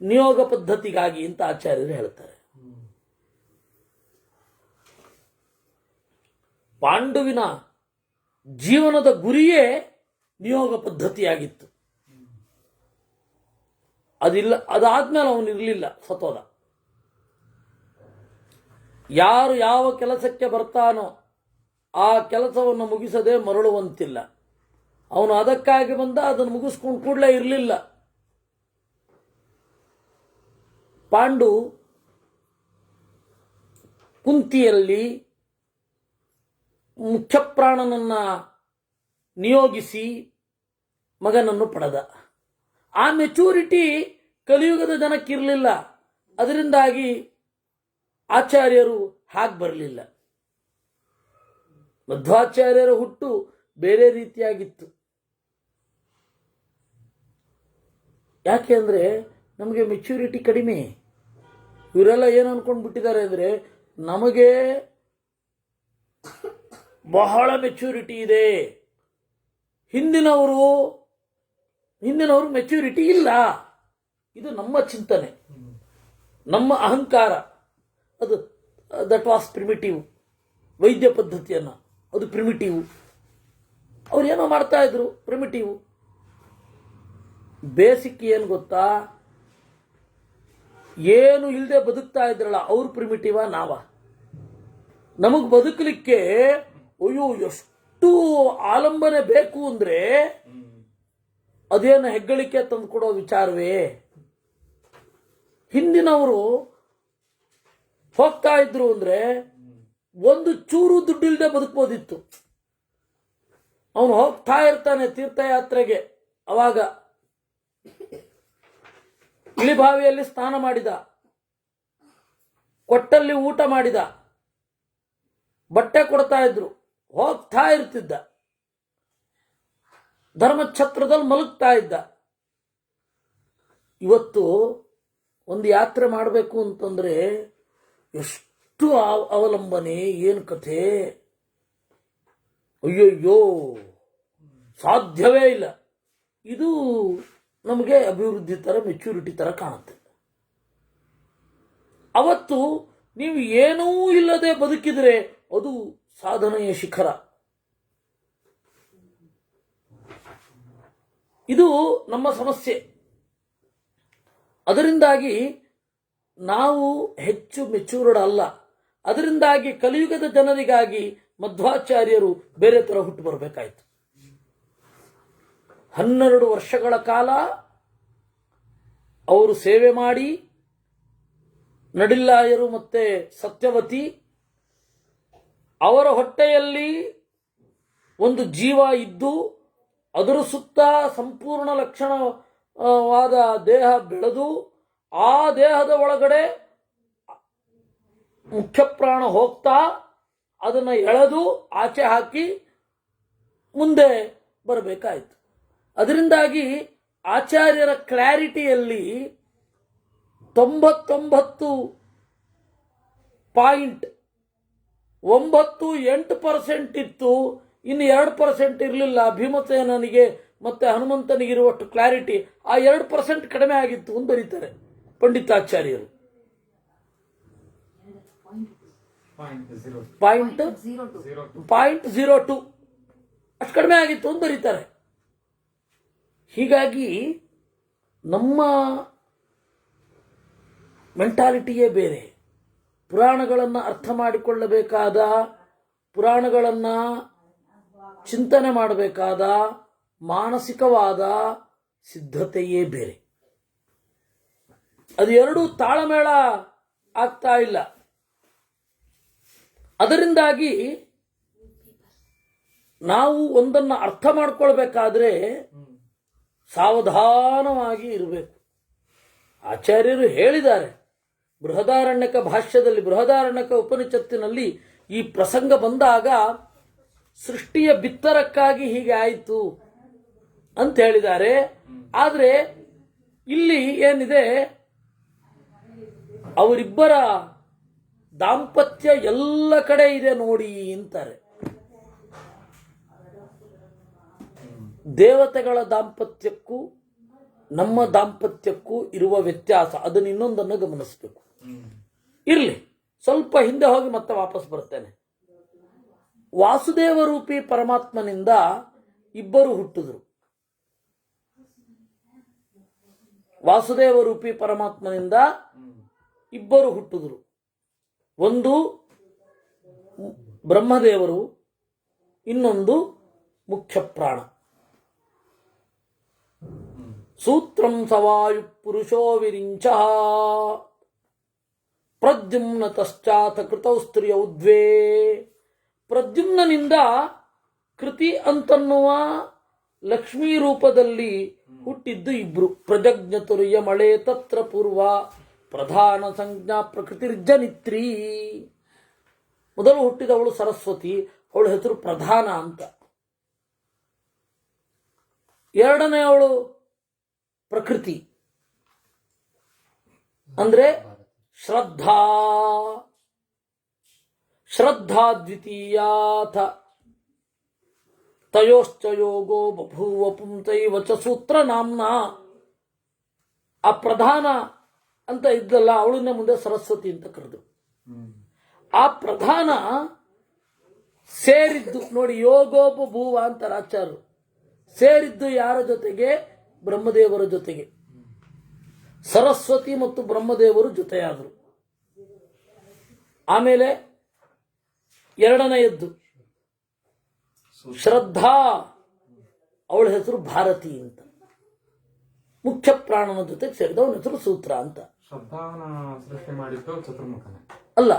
[SPEAKER 1] ನಿಯೋಗ ಪದ್ಧತಿಗಾಗಿ ಅಂತ ಆಚಾರ್ಯರು ಹೇಳ್ತಾರೆ. ಪಾಂಡುವಿನ ಜೀವನದ ಗುರಿಯೇ ನಿಯೋಗ ಪದ್ಧತಿಯಾಗಿತ್ತು. ಅದಾದ್ಮೇಲೆ ಅವನಿರಲಿಲ್ಲ, ಸತ್ತೋದ. ಯಾರು ಯಾವ ಕೆಲಸಕ್ಕೆ ಬರ್ತಾನೋ ಆ ಕೆಲಸವನ್ನು ಮುಗಿಸದೆ ಮರಳುವಂತಿಲ್ಲ. ಅವನು ಅದಕ್ಕಾಗಿ ಬಂದ, ಅದನ್ನು ಮುಗಿಸ್ಕೊಂಡು ಕೂಡಲೇ ಇರಲಿಲ್ಲ. ಪಾಂಡು ಕುಂತಿಯಲ್ಲಿ ಮುಖ್ಯಪ್ರಾಣನನ್ನ ನಿಯೋಗಿಸಿ ಮಗನನ್ನು ಪಡೆದ. ಆ ಮೆಚೂರಿಟಿ ಕಲಿಯುಗದ ಜನಕ್ಕಿರಲಿಲ್ಲ. ಅದರಿಂದಾಗಿ ಆಚಾರ್ಯರು ಹಾಗೆ ಬರಲಿಲ್ಲ. ಮಧ್ವಾಚಾರ್ಯರ ಹುಟ್ಟು ಬೇರೆ ರೀತಿಯಾಗಿತ್ತು. ಯಾಕೆ ಅಂದರೆ ನಮಗೆ ಮೆಚ್ಯೂರಿಟಿ ಕಡಿಮೆ. ಇವರೆಲ್ಲ ಏನು ಅನ್ಕೊಂಡು ಬಿಟ್ಟಿದ್ದಾರೆ ಅಂದರೆ ನಮಗೆ ಬಹಳ ಮೆಚ್ಯೂರಿಟಿ ಇದೆ, ಹಿಂದಿನವರು ಮೆಚ್ಯೂರಿಟಿ ಇಲ್ಲ. ಇದು ನಮ್ಮ ಚಿಂತನೆ, ನಮ್ಮ ಅಹಂಕಾರ. ಅದು ದಟ್ ವಾಸ್ ಪ್ರಿಮಿಟಿವ್. ವೈದ್ಯ ಪದ್ಧತಿಯನ್ನು ಅದು ಪ್ರಿಮಿಟಿವ್. ಅವ್ರು ಏನೋ ಮಾಡ್ತಾ ಇದ್ರು, ಪ್ರಿಮಿಟಿವ್. ಬೇಸಿಕ್ ಏನು ಗೊತ್ತಾ, ಏನು ಇಲ್ಲದೆ ಬದುಕ್ತಾ ಇದ್ರಲ್ಲ ಅವ್ರು ಪ್ರಿಮಿಟಿವ, ನಾವ? ನಮಗೆ ಬದುಕಲಿಕ್ಕೆ ಅಯ್ಯೋ ಎಷ್ಟು ಆಲಂಬನೆ ಬೇಕು ಅಂದ್ರೆ ಅದೇನು ಹೆಗ್ಗಳಿಕೆ ತಂದುಕೊಡೋ ವಿಚಾರವೇ. ಹಿಂದಿನವರು ಹೋಗ್ತಾ ಇದ್ರು ಅಂದ್ರೆ ಒಂದು ಚೂರು ದುಡ್ಡಿಲ್ಲದೆ ಬದುಕಬಹುದಿತ್ತು. ಅವನು ಹೋಗ್ತಾ ಇರ್ತಾನೆ ತೀರ್ಥಯಾತ್ರೆಗೆ, ಅವಾಗ ಇಳಿಬಾವಿಯಲ್ಲಿ ಸ್ನಾನ ಮಾಡಿದ, ಕೊಟ್ಟಲ್ಲಿ ಊಟ ಮಾಡಿದ, ಬಟ್ಟೆ ಕೊಡ್ತಾ ಇದ್ರು, ಹೋಗ್ತಾ ಇರ್ತಿದ್ದ, ಧರ್ಮಛತ್ರದಲ್ಲಿ ಮಲಗ್ತಾ ಇದ್ದ. ಇವತ್ತು ಒಂದು ಯಾತ್ರೆ ಮಾಡಬೇಕು ಅಂತಂದ್ರೆ ಎಷ್ಟು ಅವಲಂಬನೆ, ಏನು ಕಥೆ! ಅಯ್ಯಯ್ಯೋ, ಸಾಧ್ಯವೇ ಇಲ್ಲ. ಇದು ನಮಗೆ ಅಭಿವೃದ್ಧಿ ತರ, ಮೆಚ್ಯೂರಿಟಿ ತರ ಕಾಣುತ್ತೆ. ಅವತ್ತು ನೀವು ಏನೂ ಇಲ್ಲದೆ ಬದುಕಿದ್ರೆ ಅದು ಸಾಧನೆಯ ಶಿಖರ. ಇದು ನಮ್ಮ ಸಮಸ್ಯೆ. ಅದರಿಂದಾಗಿ ನಾವು ಹೆಚ್ಚು ಮೆಚೂರ್ಡ್ ಅಲ್ಲ. ಅದರಿಂದಾಗಿ ಕಲಿಯುಗದ ಜನರಿಗಾಗಿ ಮಧ್ವಾಚಾರ್ಯರು ಬೇರೆ ತರ ಹುಟ್ಟು ಬರಬೇಕಾಯಿತು. 12 ವರ್ಷಗಳ ಕಾಲ ಅವರು ಸೇವೆ ಮಾಡಿ, ನಡಿಲ್ಲಾಯರು ಮತ್ತೆ ಸತ್ಯವತಿ ಅವರ ಹೊಟ್ಟೆಯಲ್ಲಿ ಒಂದು ಜೀವ ಇದ್ದು ಅದರ ಸುತ್ತ ಸಂಪೂರ್ಣ ಲಕ್ಷಣವಾದ ದೇಹ ಬೆಳೆದು, ಆ ದೇಹದ ಒಳಗಡೆ ಮುಖ್ಯ ಪ್ರಾಣ ಹೋಗ್ತಾ ಅದನ್ನು ಎಳೆದು ಆಚೆ ಹಾಕಿ ಮುಂದೆ ಬರಬೇಕಾಯಿತು. ಅದರಿಂದಾಗಿ ಆಚಾರ್ಯರ ಕ್ಲಾರಿಟಿಯಲ್ಲಿ 99.98% ಇತ್ತು, ಇನ್ನು 2% ಇರಲಿಲ್ಲ. ಭೀಮಸೇನನಿಗೆ ಮತ್ತೆ ಹನುಮಂತನಿಗಿರುವಷ್ಟು ಕ್ಲಾರಿಟಿ ಆ 2% ಕಡಿಮೆ ಆಗಿತ್ತು ಅಂತ ಬರೀತಾರೆ ಪಂಡಿತಾಚಾರ್ಯರು. 0.02 ಅಷ್ಟು ಕಡಿಮೆ ಆಗಿತ್ತು ಅಂತ ಬರೀತಾರೆ. ಹೀಗಾಗಿ ನಮ್ಮ ಮೆಂಟಾಲಿಟಿಯೇ ಬೇರೆ. ಪುರಾಣಗಳನ್ನು ಅರ್ಥ ಮಾಡಿಕೊಳ್ಳಬೇಕಾದ, ಪುರಾಣಗಳನ್ನು ಚಿಂತನೆ ಮಾಡಬೇಕಾದ ಮಾನಸಿಕವಾದ ಸಿದ್ಧತೆಯೇ ಬೇರೆ. ಅದು ಎರಡೂ ತಾಳಮೇಳ ಆಗ್ತಾ ಇಲ್ಲ. ಅದರಿಂದಾಗಿ ನಾವು ಒಂದನ್ನು ಅರ್ಥ ಮಾಡ್ಕೊಳ್ಬೇಕಾದ್ರೆ ಸಾವಧಾನವಾಗಿ ಇರಬೇಕು. ಆಚಾರ್ಯರು ಹೇಳಿದ್ದಾರೆ ಬೃಹದಾರಣ್ಯಕ ಭಾಷ್ಯದಲ್ಲಿ, ಬೃಹದಾರಣ್ಯಕ ಉಪನಿಷತ್ತಿನಲ್ಲಿ ಈ ಪ್ರಸಂಗ ಬಂದಾಗ ಸೃಷ್ಟಿಯ ಬಿತ್ತರಕ್ಕಾಗಿ ಹೀಗೆ ಆಯಿತು ಅಂತ ಹೇಳಿದ್ದಾರೆ. ಆದರೆ ಇಲ್ಲಿ ಏನಿದೆ, ಅವರಿಬ್ಬರ ದಾಂಪತ್ಯ ಎಲ್ಲ ಕಡೆ ಇದೆ ನೋಡಿ ಅಂತಾರೆ. ದೇವತೆಗಳ ದಾಂಪತ್ಯಕ್ಕೂ ನಮ್ಮ ದಾಂಪತ್ಯಕ್ಕೂ ಇರುವ ವ್ಯತ್ಯಾಸ, ಅದನ್ನು ಇನ್ನೊಂದನ್ನು ಗಮನಿಸಬೇಕು. ಇರಲಿ, ಸ್ವಲ್ಪ ಹಿಂದೆ ಹೋಗಿ ಮತ್ತೆ ವಾಪಸ್ ಬರ್ತೇನೆ. ವಾಸುದೇವ ರೂಪಿ ಪರಮಾತ್ಮನಿಂದ ಇಬ್ಬರು ಹುಟ್ಟಿದ್ರು. ವಾಸುದೇವ ರೂಪಿ ಪರಮಾತ್ಮನಿಂದ ಇಬ್ಬರು ಹುಟ್ಟಿದ್ರು. ಒಂದು ಬ್ರಹ್ಮದೇವರು, ಇನ್ನೊಂದು ಮುಖ್ಯ ಪ್ರಾಣ. ಸೂತ್ರಂ ಸವಾಯು ಪುರುಷೋ ವಿರಿಂಚ ಪ್ರದ್ಯುಮ್ನ ತಶ್ಚಾತ ಕೃತೌ ಸ್ತ್ರೀಯೌ ದ್ವೇ. ಪ್ರದ್ಯುಮ್ನಿಂದ ಕೃತಿ ಅಂತನ್ನುವ ಲಕ್ಷ್ಮೀ ರೂಪದಲ್ಲಿ ಹುಟ್ಟಿದ್ದು ಇಬ್ರು. ಪ್ರಜಜ್ಞತುರ್ಯ ಮಳೆ ತತ್ರ ಪೂರ್ವ ಪ್ರಧಾನ ಸಂಜ್ಞಾ ಪ್ರಕೃತಿರ್ಜನಿತ್ರಿ. ಮೊದಲು ಹುಟ್ಟಿದವಳು ಸರಸ್ವತಿ, ಅವಳ ಹೆಸರು ಪ್ರಧಾನ ಅಂತ. ಎರಡನೆಯವಳು ಪ್ರಕೃತಿ ಅಂದ್ರೆ ಶ್ರದ್ಧಾ. ಶ್ರದ್ಧಾ ದ್ವಿತೀಯಾಥ ತಯೋಶ್ಚ ಯೋಗೋ ಬಭೂವ ಪುಂತೈವ ಚ ಸೂತ್ರ ನಾಮ್ನ. ಆ ಪ್ರಧಾನ ಅಂತ ಇದ್ದಲ್ಲ, ಅವಳನ್ನೇ ಮುಂದೆ ಸರಸ್ವತಿ ಅಂತ ಕರೆದು. ಆ ಪ್ರಧಾನ ಸೇರಿದ್ದು ನೋಡಿ, ಯೋಗೋಪಭೂವ ಅಂತ ಆಚಾರ್ಯರು ಸೇರಿದ್ದು ಯಾರ ಜೊತೆಗೆ? ಬ್ರಹ್ಮದೇವರ ಜೊತೆಗೆ. ಸರಸ್ವತಿ ಮತ್ತು ಬ್ರಹ್ಮದೇವರು ಜೊತೆಯಾದರು. ಆಮೇಲೆ ಎರಡನೆಯದ್ದು ಶ್ರದ್ಧಾ, ಅವಳ ಹೆಸರು ಭಾರತಿ ಅಂತ. ಮುಖ್ಯ ಪ್ರಾಣನ ಜೊತೆಗೆ ಸೇರಿದ ಅವನ ಹೆಸರು ಸೂತ್ರ ಅಂತ. ಅಲ್ಲ,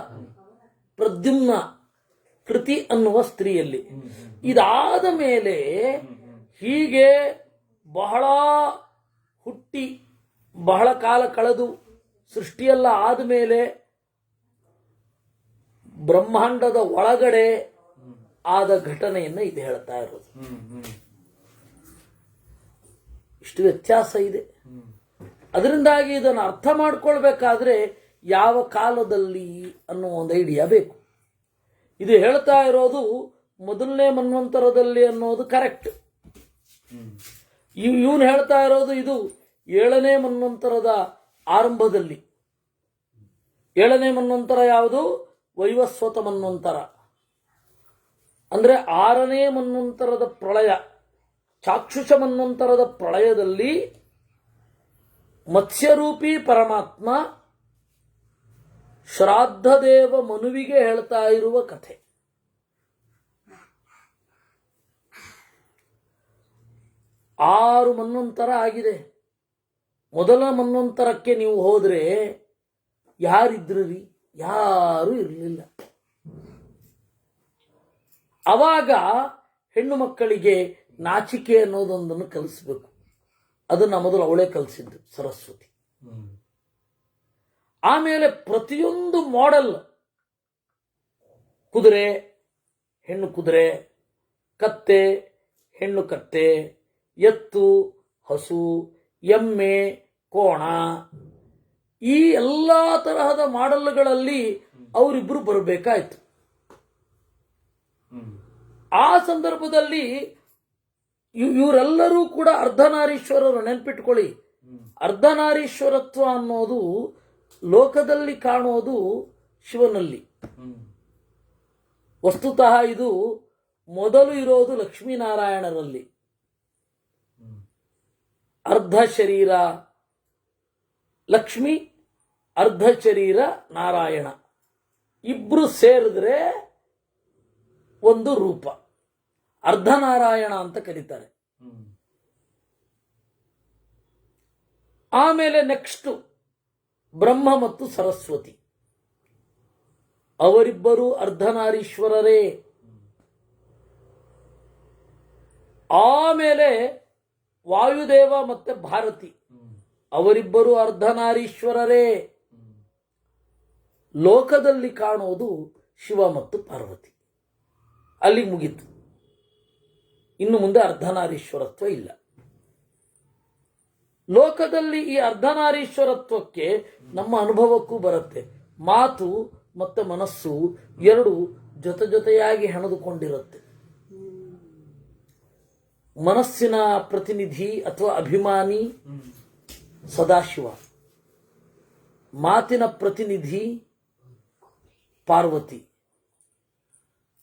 [SPEAKER 1] ಪ್ರದ್ಯುಮ್ನ ಕೃತಿ ಅನ್ನುವ ಸ್ತ್ರೀಯಲ್ಲಿ. ಇದಾದ ಮೇಲೆ ಹೀಗೆ ಬಹಳ ಹುಟ್ಟಿ ಬಹಳ ಕಾಲ ಕಳೆದು ಸೃಷ್ಟಿಯೆಲ್ಲ ಆದಮೇಲೆ ಬ್ರಹ್ಮಾಂಡದ ಒಳಗಡೆ ಆದ ಘಟನೆಯನ್ನು ಇದು ಹೇಳ್ತಾ ಇರೋದು. ಇಷ್ಟು ವ್ಯತ್ಯಾಸ ಇದೆ. ಅದರಿಂದಾಗಿ ಇದನ್ನು ಅರ್ಥ ಮಾಡ್ಕೊಳ್ಬೇಕಾದ್ರೆ ಯಾವ ಕಾಲದಲ್ಲಿ ಅನ್ನೋ ಒಂದು ಐಡಿಯಾ ಬೇಕು. ಇದು ಹೇಳ್ತಾ ಇರೋದು ಮೊದಲನೇ ಮನ್ವಂತರದಲ್ಲಿ ಅನ್ನೋದು ಕರೆಕ್ಟ್. ಇವನು ಹೇಳ್ತಾ ಇರೋದು ಇದು 7ನೇ ಮನ್ವಂತರದ ಆರಂಭದಲ್ಲಿ. 7ನೇ ಮನ್ವಂತರ ಯಾವುದು? ವೈವಸ್ವತ ಮನ್ವಂತರ. ಅಂದ್ರೆ 6ನೇ ಮನ್ವಂತರದ ಪ್ರಳಯ, ಚಾಕ್ಷುಷ ಮನ್ವಂತರದ ಪ್ರಳಯದಲ್ಲಿ ಮತ್ಸ್ಯರೂಪಿ ಪರಮಾತ್ಮ ಶ್ರಾದ್ದದೇವ ಮನುವಿಗೆ ಹೇಳ್ತಾ ಇರುವ ಕಥೆ. ಆರು ಮನ್ವಂತರ ಆಗಿದೆ. ಮೊದಲ ಮನ್ವಂತರಕ್ಕೆ ನೀವು ಹೋದ್ರೆ ಯಾರಿದ್ರಿ? ಯಾರೂ ಇರಲಿಲ್ಲ. ಅವಾಗ ಹೆಣ್ಣು ಮಕ್ಕಳಿಗೆ ನಾಚಿಕೆ ಅನ್ನೋದೊಂದನ್ನು ಕಲಿಸ್ಬೇಕು. ಅದನ್ನ ಮೊದಲು ಅವಳೇ ಕಲಿಸಿದ್ದು, ಸರಸ್ವತಿ. ಆಮೇಲೆ ಪ್ರತಿಯೊಂದು ಮಾಡೆಲ್, ಕುದುರೆ, ಹೆಣ್ಣು ಕುದುರೆ, ಕತ್ತೆ, ಹೆಣ್ಣು ಕತ್ತೆ, ಎತ್ತು, ಹಸು, ಎಮ್ಮೆ, ಕೋಣ, ಈ ಎಲ್ಲ ತರಹದ ಮಾಡೆಲ್ಗಳಲ್ಲಿ ಅವರಿಬ್ರು ಬರಬೇಕಾಯ್ತು. ಆ ಸಂದರ್ಭದಲ್ಲಿ ಇವರೆಲ್ಲರೂ ಕೂಡ ಅರ್ಧನಾರೀಶ್ವರರು. ನೆನ್ಪಿಟ್ಕೊಳ್ಳಿ, ಅರ್ಧನಾರೀಶ್ವರತ್ವ ಅನ್ನೋದು ಲೋಕದಲ್ಲಿ ಕಾಣೋದು ಶಿವನಲ್ಲಿ. ವಸ್ತುತಃ ಇದು ಮೊದಲು ಇರೋದು ಲಕ್ಷ್ಮೀನಾರಾಯಣರಲ್ಲಿ. ಅರ್ಧ ಶರೀರ ಲಕ್ಷ್ಮಿ, ಅರ್ಧ ಶರೀರ ನಾರಾಯಣ. ಇಬ್ರು ಸೇರಿದ್ರೆ ಒಂದು ರೂಪ, ಅರ್ಧನಾರಾಯಣ ಅಂತ ಕರೀತಾರೆ. ಆಮೇಲೆ ನೆಕ್ಸ್ಟ್ ಬ್ರಹ್ಮ ಮತ್ತು ಸರಸ್ವತಿ ಅವರಿಬ್ಬರು ಅರ್ಧನಾರೀಶ್ವರರೇ. ಆಮೇಲೆ ವಾಯುದೇವ ಮತ್ತೆ ಭಾರತಿ ಅವರಿಬ್ಬರು ಅರ್ಧನಾರೀಶ್ವರರೇ. ಲೋಕದಲ್ಲಿ ಕಾಣುವುದು ಶಿವ ಮತ್ತು ಪಾರ್ವತಿ. ಅಲ್ಲಿ ಮುಗಿತು. ಇನ್ನು ಮುಂದೆ ಅರ್ಧನಾರೀಶ್ವರತ್ವ ಇಲ್ಲ. ಲೋಕದಲ್ಲಿ ಈ ಅರ್ಧನಾರೀಶ್ವರತ್ವಕ್ಕೆ ನಮ್ಮ ಅನುಭವಕ್ಕೂ ಬರುತ್ತೆ. ಮಾತು ಮತ್ತು ಮನಸ್ಸು ಎರಡು ಜೊತೆಯಾಗಿ ಹೆಣೆದುಕೊಂಡಿರುತ್ತೆ. ಮನಸ್ಸಿನ ಪ್ರತಿನಿಧಿ ಅಥವಾ ಅಭಿಮಾನಿ ಸದಾಶಿವ, ಮಾತಿನ ಪ್ರತಿನಿಧಿ ಪಾರ್ವತಿ.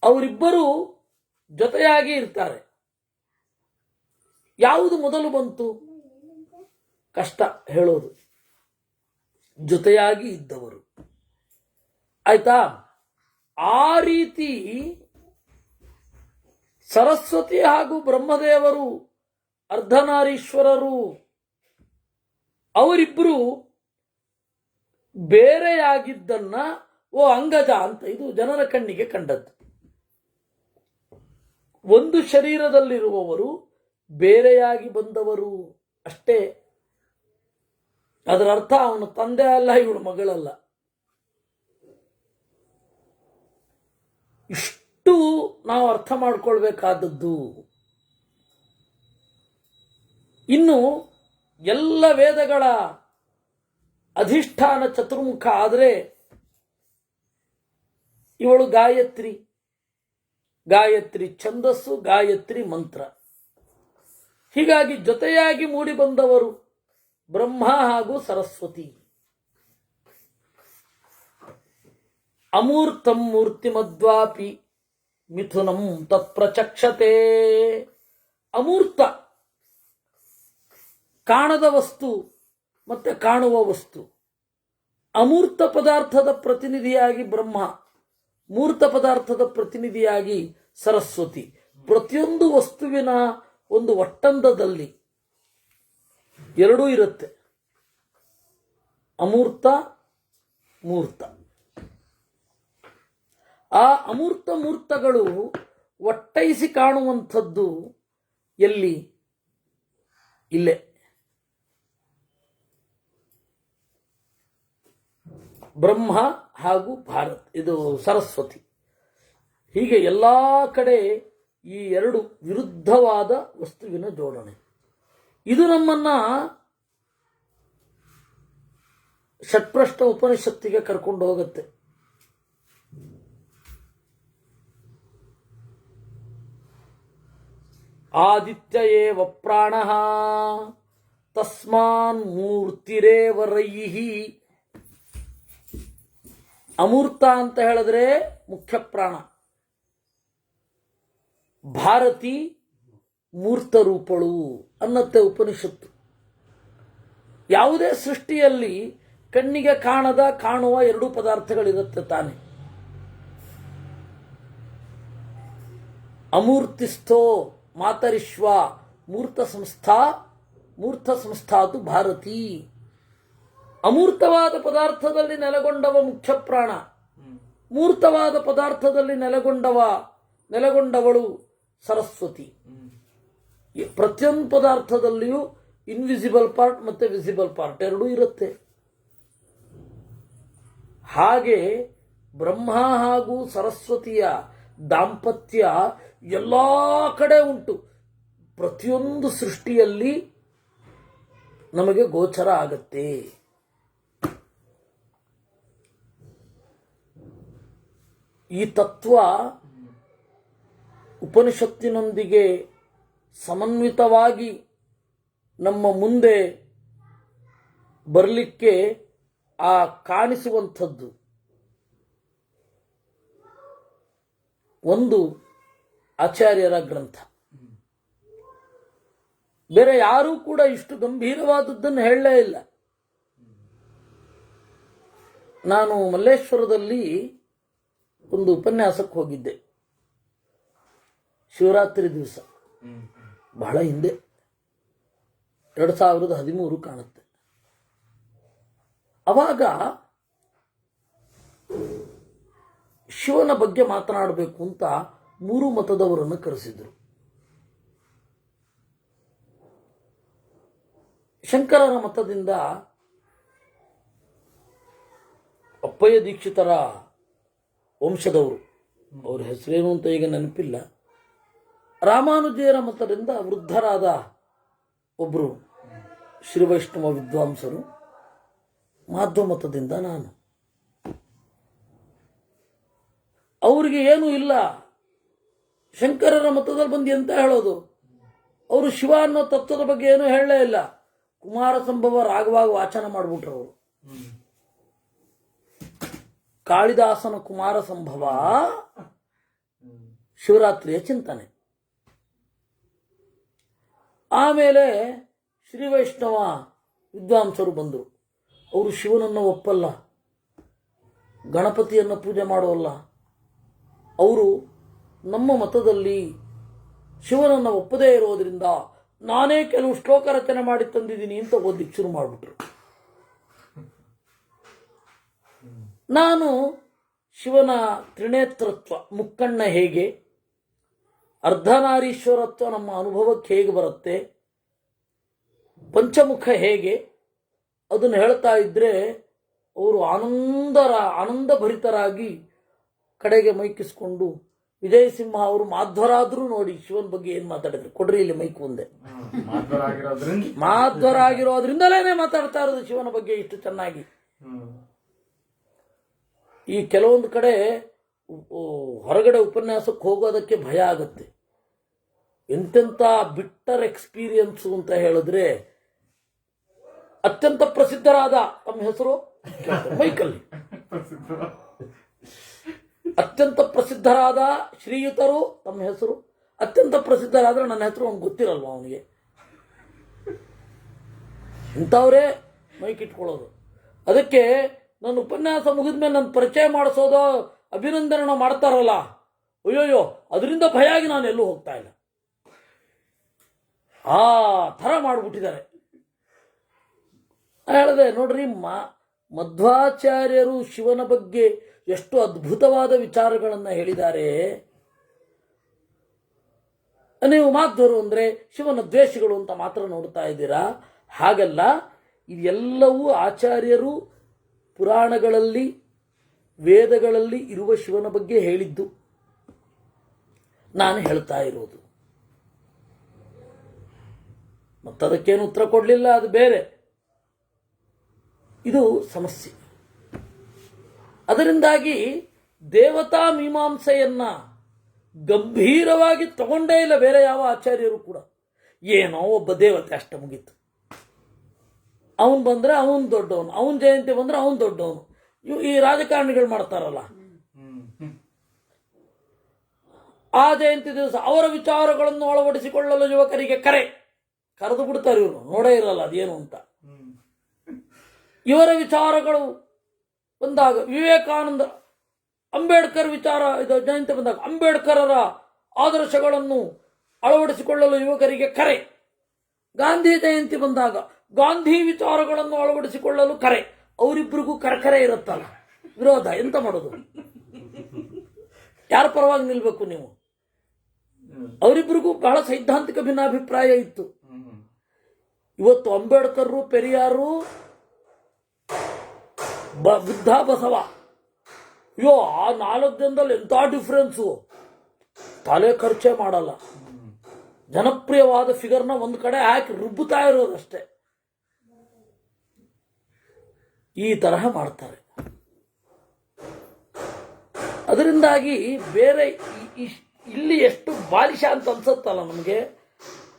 [SPEAKER 1] ಅವರಿಬ್ಬರು ಜೊತೆಯಾಗಿ ಇರ್ತಾರೆ. ಯಾವುದು ಮೊದಲು ಬಂತು? ಕಷ್ಟ ಹೇಳೋದು. ಜೊತೆಯಾಗಿ ಇದ್ದವರು. ಆಯ್ತಾ? ಆ ರೀತಿ ಸರಸ್ವತಿ ಹಾಗೂ ಬ್ರಹ್ಮದೇವರು ಅರ್ಧನಾರೀಶ್ವರರು. ಅವರಿಬ್ಬರು ಬೇರೆಯಾಗಿದ್ದನ್ನ ಅಂಗಜ ಅಂತ ಇದು ಜನರ ಕಣ್ಣಿಗೆ ಕಂಡದ್ದು. ಒಂದು ಶರೀರದಲ್ಲಿರುವವರು ಬೇರೆಯಾಗಿ ಬಂದವರು ಅಷ್ಟೇ. ಅದರ ಅರ್ಥ ಅವನ ತಂದೆ ಅಲ್ಲ, ಇವಳು ಮಗಳಲ್ಲ. ಇಷ್ಟು ನಾವು ಅರ್ಥ ಮಾಡಿಕೊಳ್ಬೇಕಾದದ್ದು. ಇನ್ನು ಎಲ್ಲ ವೇದಗಳ ಅಧಿಷ್ಠಾನ ಚತುರ್ಮುಖ ಆದರೆ ಇವಳು ಗಾಯತ್ರಿ. ಗಾಯತ್ರಿ ಛಂದಸ್ಸು, ಗಾಯತ್ರಿ ಮಂತ್ರ. ಹೀಗಾಗಿ ಜೊತೆಯಾಗಿ ಮೂಡಿ ಬಂದವರು ಬ್ರಹ್ಮ ಹಾಗೂ ಸರಸ್ವತಿ. ಅಮೂರ್ತಂ ಮೂರ್ತಿಮದ್ವಾಪಿ ಮಿಥುನಂ ತತ್ಪ್ರಚಕ್ಷತೆ. ಅಮೂರ್ತ ಕಾಣದ ವಸ್ತು ಮತ್ತೆ ಕಾಣುವ ವಸ್ತು. ಅಮೂರ್ತ ಪದಾರ್ಥದ ಪ್ರತಿನಿಧಿಯಾಗಿ ಬ್ರಹ್ಮ, ಮೂರ್ತ ಪದಾರ್ಥದ ಪ್ರತಿನಿಧಿಯಾಗಿ ಸರಸ್ವತಿ. ಪ್ರತಿಯೊಂದು ವಸ್ತುವಿನ ಒಂದು ಒಟ್ಟಂದದಲ್ಲಿ ಎರಡೂ ಇರುತ್ತೆ. ಅಮೂರ್ತ, ಮೂರ್ತ. ಆ ಅಮೂರ್ತ ಮೂರ್ತಗಳು ಒಟ್ಟೈಸಿ ಕಾಣುವಂಥದ್ದು ಎಲ್ಲಿ? ಇಲ್ಲೇ. ಬ್ರಹ್ಮ ಹಾಗೂ ಇದು ಸರಸ್ವತಿ. ಹೀಗೆ ಎಲ್ಲ ಕಡೆ ಈ ಎರಡು ವಿರುದ್ಧವಾದ ವಸ್ತುವಿನ ಜೋಡಣೆ. ಇದು ನಮ್ಮನ್ನ ಷಟ್ಪ್ರಶ್ನ ಉಪನಿಷತ್ತಿಗೆ ಕರ್ಕೊಂಡು ಹೋಗುತ್ತೆ. ಆದಿತ್ಯ ಏವ ಪ್ರಾಣಃ ತಸ್ಮಾನ್ ಮೂರ್ತಿರೇವ ರೈಹಿ. ಅಮೂರ್ತ ಅಂತ ಹೇಳಿದ್ರೆ ಮುಖ್ಯ ಪ್ರಾಣ. ಭಾರತಿ ಮೂರ್ತ ರೂಪಳು ಅನ್ನತ್ತೆ ಉಪನಿಷತ್ತು. ಯಾವುದೇ ಸೃಷ್ಟಿಯಲ್ಲಿ ಕಣ್ಣಿಗೆ ಕಾಣದ ಕಾಣುವ ಎರಡು ಪದಾರ್ಥಗಳಿರುತ್ತೆ ತಾನೆ. ಅಮೂರ್ತಿಸ್ಥೋ ಮಾತರಿಶ್ವ ಮೂರ್ತ ಸಂಸ್ಥಾತು ಭಾರತಿ. ಅಮೂರ್ತವಾದ ಪದಾರ್ಥದಲ್ಲಿ ನೆಲೆಗೊಂಡವ ಮುಖ್ಯ ಪ್ರಾಣ, ಮೂರ್ತವಾದ ಪದಾರ್ಥದಲ್ಲಿ ನೆಲೆಗೊಂಡವಳು ಸರಸ್ವತಿ. ಪ್ರತಿಯೊಂದು ಪದಾರ್ಥದಲ್ಲಿಯೂ ಇನ್ವಿಸಿಬಲ್ ಪಾರ್ಟ್ ಮತ್ತೆ ವಿಸಿಬಲ್ ಪಾರ್ಟ್ ಎರಡೂ ಇರುತ್ತೆ. ಹಾಗೆ ಬ್ರಹ್ಮ ಹಾಗೂ ಸರಸ್ವತಿಯ ದಾಂಪತ್ಯ ಎಲ್ಲ ಕಡೆ ಉಂಟು. ಪ್ರತಿಯೊಂದು ಸೃಷ್ಟಿಯಲ್ಲಿ ನಮಗೆ ಗೋಚರ ಆಗತ್ತೆ. ಈ ತತ್ವ ಉಪನಿಷತ್ತಿನೊಂದಿಗೆ ಸಮನ್ವಿತವಾಗಿ ನಮ್ಮ ಮುಂದೆ ಬರಲಿಕ್ಕೆ ಆ ಕಾಣಿಸುವಂಥದ್ದು ಒಂದು ಆಚಾರ್ಯರ ಗ್ರಂಥ. ಬೇರೆ ಯಾರೂ ಕೂಡ ಇಷ್ಟು ಗಂಭೀರವಾದದ್ದನ್ನು ಹೇಳಲೇ ಇಲ್ಲ. ನಾನು ಮಲ್ಲೇಶ್ವರದಲ್ಲಿ ಒಂದು ಉಪನ್ಯಾಸಕ್ಕೆ ಹೋಗಿದ್ದೆ ಶಿವರಾತ್ರಿ ದಿವಸ, ಬಹಳ ಹಿಂದೆ, 2013 ಕಾಣುತ್ತೆ. ಅವಾಗ ಶಿವನ ಬಗ್ಗೆ ಮಾತನಾಡಬೇಕು ಅಂತ 3 ಮತದವರನ್ನು ಕರೆಸಿದ್ರು. ಶಂಕರರ ಮತದಿಂದ ಅಪ್ಪಯ್ಯ ದೀಕ್ಷಿತರ ವಂಶದವರು, ಅವ್ರ ಹೆಸರೇನು ಅಂತ ಈಗ ನೆನಪಿಲ್ಲ. ರಾಮಾನುಜರ ಮತದಿಂದ ವೃದ್ಧರಾದ ಒಬ್ಬರು ಶ್ರೀವೈಷ್ಣವ ವಿದ್ವಾಂಸರು. ಮಾಧ್ವ ಮತದಿಂದ ನಾನು. ಅವರಿಗೆ ಏನೂ ಇಲ್ಲ. ಶಂಕರರ ಮತದಲ್ಲಿ ಬಂದು ಎಂತ ಹೇಳೋದು? ಅವರು ಶಿವ ಅನ್ನೋ ತತ್ವದ ಬಗ್ಗೆ ಏನೂ ಹೇಳಲೇ ಇಲ್ಲ. ಕುಮಾರ ಸಂಭವ ರಾಗವಾಗಿ ವಾಚನ ಮಾಡಿಬಿಟ್ರು ಅವರು. ಕಾಳಿದಾಸನ ಕುಮಾರ ಸಂಭವ ಶಿವರಾತ್ರಿಯ ಚಿಂತನೆ. ಆಮೇಲೆ ಶ್ರೀ ವೈಷ್ಣವ ವಿದ್ವಾಂಸರು ಬಂದರು. ಅವರು ಶಿವನನ್ನು ಒಪ್ಪಲ್ಲ, ಗಣಪತಿಯನ್ನು ಪೂಜೆ ಮಾಡೋಲ್ಲ. ಅವರು ನಮ್ಮ ಮತದಲ್ಲಿ ಶಿವನನ್ನು ಒಪ್ಪದೇ ಇರೋದ್ರಿಂದ ನಾನೇ ಕೆಲವು ಶ್ಲೋಕ ರಚನೆ ಮಾಡಿ ತಂದಿದ್ದೀನಿ ಅಂತ ಓದಲಿಕ್ಕೆ ಶುರು ಮಾಡಿಬಿಟ್ರು. ನಾನು ಶಿವನ ತ್ರಿನೇತ್ರತ್ವ, ಮುಕ್ಕಣ್ಣ ಹೇಗೆ, ಅರ್ಧನಾರೀಶ್ವರತ್ವ ನಮ್ಮ ಅನುಭವಕ್ಕೆ ಹೇಗೆ ಬರುತ್ತೆ, ಪಂಚಮುಖ ಹೇಗೆ, ಅದನ್ನು ಹೇಳ್ತಾ ಇದ್ರೆ ಅವರು ಆನಂದಭರಿತರಾಗಿ ಕಡೆಗೆ ಮೈಕಿಸ್ಕೊಂಡು, ವಿಜಯಸಿಂಹ ಅವರು ಮಾಧ್ವರಾದ್ರೂ ನೋಡಿ ಶಿವನ ಬಗ್ಗೆ ಏನು ಮಾತಾಡಿದ್ರು, ಕೊಡ್ರಿ ಇಲ್ಲಿ ಮೈಕ್ ಒಂದೇ. ಮಾಧ್ವರಾಗಿರೋದ್ರಿಂದಲೇ ಮಾತಾಡ್ತಾ ಇರೋದು ಶಿವನ ಬಗ್ಗೆ ಇಷ್ಟು ಚೆನ್ನಾಗಿ. ಈ ಕೆಲವೊಂದು ಕಡೆ ಹೊರಗಡೆ ಉಪನ್ಯಾಸಕ್ಕೆ ಹೋಗೋದಕ್ಕೆ ಭಯ ಆಗುತ್ತೆ. ಎಂತೆಂಥ ಬಿಟ್ಟರ್ ಎಕ್ಸ್ಪೀರಿಯನ್ಸು ಅಂತ ಹೇಳಿದ್ರೆ, ಅತ್ಯಂತ ಪ್ರಸಿದ್ಧರಾದ ತಮ್ಮ ಹೆಸರು ಮೈಕಲ್ಲಿ, ಅತ್ಯಂತ ಪ್ರಸಿದ್ಧರಾದ ಶ್ರೀಯುತರು ತಮ್ಮ ಹೆಸರು, ಅತ್ಯಂತ ಪ್ರಸಿದ್ಧರಾದ್ರೆ ನನ್ನ ಹೆಸರು ಅವ್ನಿಗೆ ಗೊತ್ತಿರಲ್ವ ಅವನಿಗೆ. ಇಂಥವರೇ ಮೈಕ್ ಇಟ್ಕೊಳ್ಳೋದು. ಅದಕ್ಕೆ ನನ್ನ ಉಪನ್ಯಾಸ ಮುಗಿದ್ಮೇಲೆ ನನ್ನ ಪರಿಚಯ ಮಾಡಿಸೋದು, ಅಭಿನಂದನೆ ಮಾಡ್ತಾರಲ್ಲ, ಅಯ್ಯೋಯ್ಯೋ ಅದರಿಂದ ಭಯ ಆಗಿ ನಾನು ಎಲ್ಲೂ ಹೋಗ್ತಾ ಇಲ್ಲ. ಆ ಥರ ಮಾಡಿಬಿಟ್ಟಿದ್ದಾರೆ. ಹೇಳಿದೆ ನೋಡ್ರಿ, ಮಧ್ವಾಚಾರ್ಯರು ಶಿವನ ಬಗ್ಗೆ ಎಷ್ಟು ಅದ್ಭುತವಾದ ವಿಚಾರಗಳನ್ನು ಹೇಳಿದ್ದಾರೆ. ನೀವು ಮಾಧ್ವರು ಅಂದರೆ ಶಿವನ ದ್ವೇಷಿಗಳು ಅಂತ ಮಾತ್ರ ನೋಡ್ತಾ ಇದ್ದೀರಾ. ಹಾಗಲ್ಲ, ಇದೆಲ್ಲವೂ ಆಚಾರ್ಯರು ಪುರಾಣಗಳಲ್ಲಿ ವೇದಗಳಲ್ಲಿ ಇರುವ ಶಿವನ ಬಗ್ಗೆ ಹೇಳಿದ್ದು ನಾನು ಹೇಳ್ತಾ ಇರೋದು. ಮತ್ತದಕ್ಕೇನು ಉತ್ತರ ಕೊಡಲಿಲ್ಲ, ಅದು ಬೇರೆ. ಇದು ಸಮಸ್ಯೆ. ಅದರಿಂದಾಗಿ ದೇವತಾ ಮೀಮಾಂಸೆಯನ್ನ ಗಂಭೀರವಾಗಿ ತಗೊಂಡೇ ಇಲ್ಲ ಬೇರೆ ಯಾವ ಆಚಾರ್ಯರು ಕೂಡ. ಏನೋ ಒಬ್ಬ ದೇವತೆ ಅಷ್ಟೇ, ಮುಗೀತು. ಅವನು ಬಂದರೆ ಅವನು ದೊಡ್ಡವನು, ಅವನ ಜಯಂತಿ ಬಂದರೆ ಅವನು ದೊಡ್ಡವನು. ಈ ರಾಜಕಾರಣಿಗಳು ಮಾಡ್ತಾರಲ್ಲ, ಆ ಜಯಂತಿ ದಿವಸ ಅವರ ವಿಚಾರಗಳನ್ನು ಅಳವಡಿಸಿಕೊಳ್ಳಲು ಯುವಕರಿಗೆ ಕರೆದು ಬಿಡ್ತಾರೆ. ಇವರು ನೋಡೇ ಇರಲ್ಲ ಅದೇನು ಅಂತ. ಇವರ ವಿಚಾರಗಳು ಬಂದಾಗ ವಿವೇಕಾನಂದ, ಅಂಬೇಡ್ಕರ್ ವಿಚಾರ ಇದು ಜಯಂತಿ ಬಂದಾಗ ಅಂಬೇಡ್ಕರರ ಆದರ್ಶಗಳನ್ನು ಅಳವಡಿಸಿಕೊಳ್ಳಲು ಯುವಕರಿಗೆ ಗಾಂಧಿ ಜಯಂತಿ ಬಂದಾಗ ಗಾಂಧಿ ವಿಚಾರಗಳನ್ನು ಅಳವಡಿಸಿಕೊಳ್ಳಲು ಅವರಿಬ್ಬರಿಗೂ ಕರೆ ಇರುತ್ತಲ್ಲ, ವಿರೋಧ. ಎಂತ ಮಾಡೋದು? ಯಾರ ಪರವಾಗಿ ನಿಲ್ಬೇಕು ನೀವು? ಅವರಿಬ್ಬರಿಗೂ ಬಹಳ ಸೈದ್ಧಾಂತಿಕ ಭಿನ್ನಾಭಿಪ್ರಾಯ ಇತ್ತು. ಇವತ್ತು ಅಂಬೇಡ್ಕರ್, ಪೆರಿಯಾರು, ಬುದ್ಧ, ಬಸವ, ಅಯ್ಯೋ ಆ 4 ಜನದಲ್ಲಿ ಎಂಥ ಡಿಫ್ರೆನ್ಸು. ತಲೆ ಖರ್ಚೆ ಮಾಡಲ್ಲ, ಜನಪ್ರಿಯವಾದ ಫಿಗರ್ನ ಒಂದು ಕಡೆ ಹಾಕಿ ರುಬ್ಬುತ್ತಾ ಇರೋದಷ್ಟೇ. ಈ ತರಹ ಮಾಡ್ತಾರೆ. ಅದರಿಂದಾಗಿ ಬೇರೆ ಇಲ್ಲಿ ಎಷ್ಟು ಬಾಲಿಶ ಅಂತ ಅನ್ಸುತ್ತಲ್ಲ ನಮಗೆ,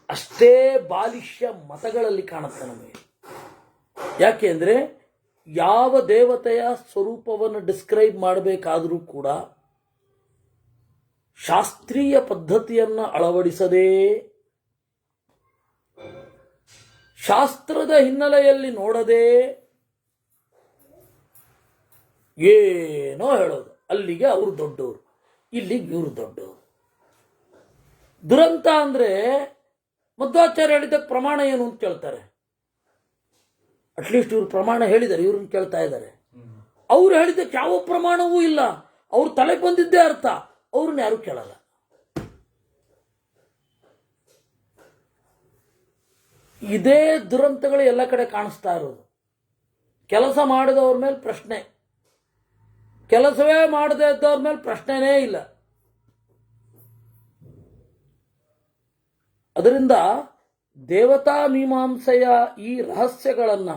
[SPEAKER 1] ಅಷ್ಟೇ ಬಾಲಿಷ್ಯ ಮತಗಳಲ್ಲಿ ಕಾಣುತ್ತೆ ನಮಗೆ. ಯಾಕೆ ಅಂದರೆ ಯಾವ ದೇವತೆಯ ಸ್ವರೂಪವನ್ನು ಡಿಸ್ಕ್ರೈಬ್ ಮಾಡಬೇಕಾದರೂ ಕೂಡ ಶಾಸ್ತ್ರೀಯ ಪದ್ಧತಿಯನ್ನು ಅಳವಡಿಸದೆ, ಶಾಸ್ತ್ರದ ಹಿನ್ನೆಲೆಯಲ್ಲಿ ನೋಡದೆ ಏನೋ ಹೇಳೋದು. ಅಲ್ಲಿಗೆ ಅವರು ದೊಡ್ಡವರು, ಇಲ್ಲಿಗೆ ಇವರು ದೊಡ್ಡವರು. ದುರಂತ ಅಂದರೆ ಮಧ್ವಾಚಾರ್ಯ ಹೇಳಿದ್ದಕ್ಕೆ ಪ್ರಮಾಣ ಏನು ಅಂತ ಕೇಳ್ತಾರೆ. ಅಟ್ಲೀಸ್ಟ್ ಇವರು ಪ್ರಮಾಣ ಹೇಳಿದ್ದಾರೆ, ಇವ್ರನ್ನ ಕೇಳ್ತಾ ಇದ್ದಾರೆ. ಅವ್ರು ಹೇಳಿದ್ದಕ್ಕೆ ಯಾವ ಪ್ರಮಾಣವೂ ಇಲ್ಲ, ಅವ್ರ ತಲೆಗೆ ಬಂದಿದ್ದೇ ಅರ್ಥ, ಅವ್ರನ್ನ ಯಾರು ಕೇಳಲ್ಲ. ಇದೇ ದುರಂತಗಳು ಎಲ್ಲ ಕಡೆ ಕಾಣಿಸ್ತಾ ಇರೋದು. ಕೆಲಸ ಮಾಡಿದವ್ರ ಮೇಲೆ ಪ್ರಶ್ನೆ, ಕೆಲಸವೇ ಮಾಡದೇ ಇದ್ದವ್ರ ಮೇಲೆ ಪ್ರಶ್ನೆನೇ ಇಲ್ಲ. ಅದರಿಂದ ದೇವತಾ ಮೀಮಾಂಸೆಯ ಈ ರಹಸ್ಯಗಳನ್ನು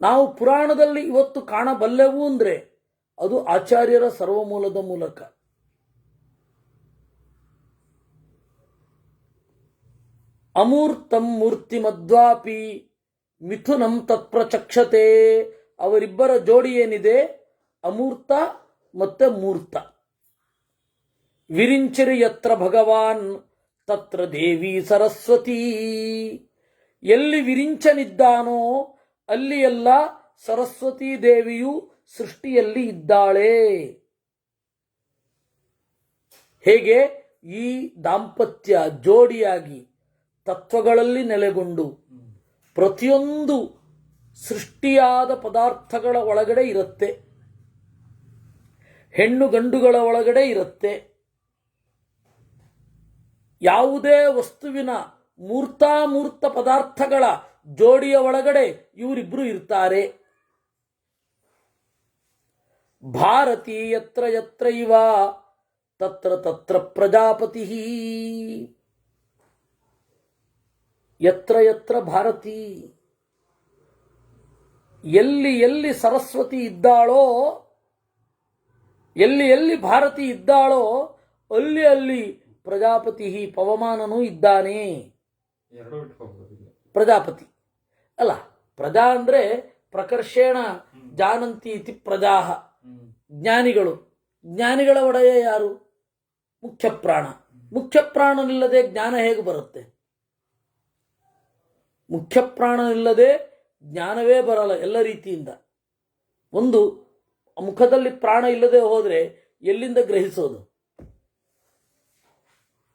[SPEAKER 1] ನಾವು ಪುರಾಣದಲ್ಲಿ ಇವತ್ತು ಕಾಣಬಲ್ಲೆವು ಅಂದರೆ ಅದು ಆಚಾರ್ಯರ ಸರ್ವಮೂಲದ ಮೂಲಕ. ಅಮೂರ್ತಂ ಮೂರ್ತಿಮದ್ವಾಪಿ ಮಿಥುನಂ ತತ್ಪ್ರಚಕ್ಷತೆ. ಅವರಿಬ್ಬರ ಜೋಡಿ ಏನಿದೆ, ಅಮೂರ್ತ ಮತ್ತೆ ಮೂರ್ತ. ವಿರಿಂಚಿರಿ ಯತ್ರ ಭಗವಾನ್ ತತ್ರ ದೇವಿ ಸರಸ್ವತಿ. ಎಲ್ಲಿ ವಿರಿಂಚನಿದ್ದಾನೋ ಅಲ್ಲಿ ಎಲ್ಲ ಸರಸ್ವತಿ ದೇವಿಯು ಸೃಷ್ಟಿಯಲ್ಲಿ ಇದ್ದಾಳೆ. ಹೇಗೆ ಈ ದಾಂಪತ್ಯ ಜೋಡಿಯಾಗಿ ತತ್ವಗಳಲ್ಲಿ ನೆಲೆಗೊಂಡು ಪ್ರತಿಯೊಂದು ಸೃಷ್ಟಿಯಾದ ಪದಾರ್ಥಗಳ ಒಳಗಡೆ ಇರುತ್ತೆ, ಹೆಣ್ಣು ಗಂಡುಗಳ ಒಳಗಡೆ ಇರುತ್ತೆ. ಯಾವುದೇ ವಸ್ತುವಿನ ಮೂರ್ತಾಮೂರ್ತ ಪದಾರ್ಥಗಳ ಜೋಡಿಯ ಒಳಗಡೆ ಇವರಿಬ್ರು ಇರ್ತಾರೆ. ಭಾರತೀ ಯತ್ರ ಯತ್ರ ಇವ ತತ್ರ ತತ್ರ ಪ್ರಜಾಪತಿ. ಯತ್ರ ಯತ್ರ ಭಾರತಿ, ಎಲ್ಲಿ ಎಲ್ಲಿ ಸರಸ್ವತಿ ಇದ್ದಾಳೋ, ಎಲ್ಲಿ ಎಲ್ಲಿ ಭಾರತಿ ಇದ್ದಾಳೋ ಅಲ್ಲಿ ಅಲ್ಲಿ ಪ್ರಜಾಪತಿ ಪವಮಾನನೂ ಇದ್ದಾನೆ. ಪ್ರಜಾಪತಿ ಅಲ್ಲ, ಪ್ರಜಾ ಅಂದ್ರೆ ಪ್ರಕರ್ಷೇಣ ಜಾನಂತಿ ಇತಿ ಪ್ರಜಾಹ. ಜ್ಞಾನಿಗಳು, ಜ್ಞಾನಿಗಳ ಒಡೆಯ ಯಾರು? ಮುಖ್ಯ ಪ್ರಾಣ. ಮುಖ್ಯ ಪ್ರಾಣನಿಲ್ಲದೆ ಜ್ಞಾನ ಹೇಗೆ ಬರುತ್ತೆ? ಮುಖ್ಯ ಪ್ರಾಣನಿಲ್ಲದೆ ಜ್ಞಾನವೇ ಬರಲ್ಲ ಎಲ್ಲ ರೀತಿಯಿಂದ. ಒಂದು ಮುಖದಲ್ಲಿ ಪ್ರಾಣ ಇಲ್ಲದೆ ಹೋದರೆ ಎಲ್ಲಿಂದ ಗ್ರಹಿಸೋದು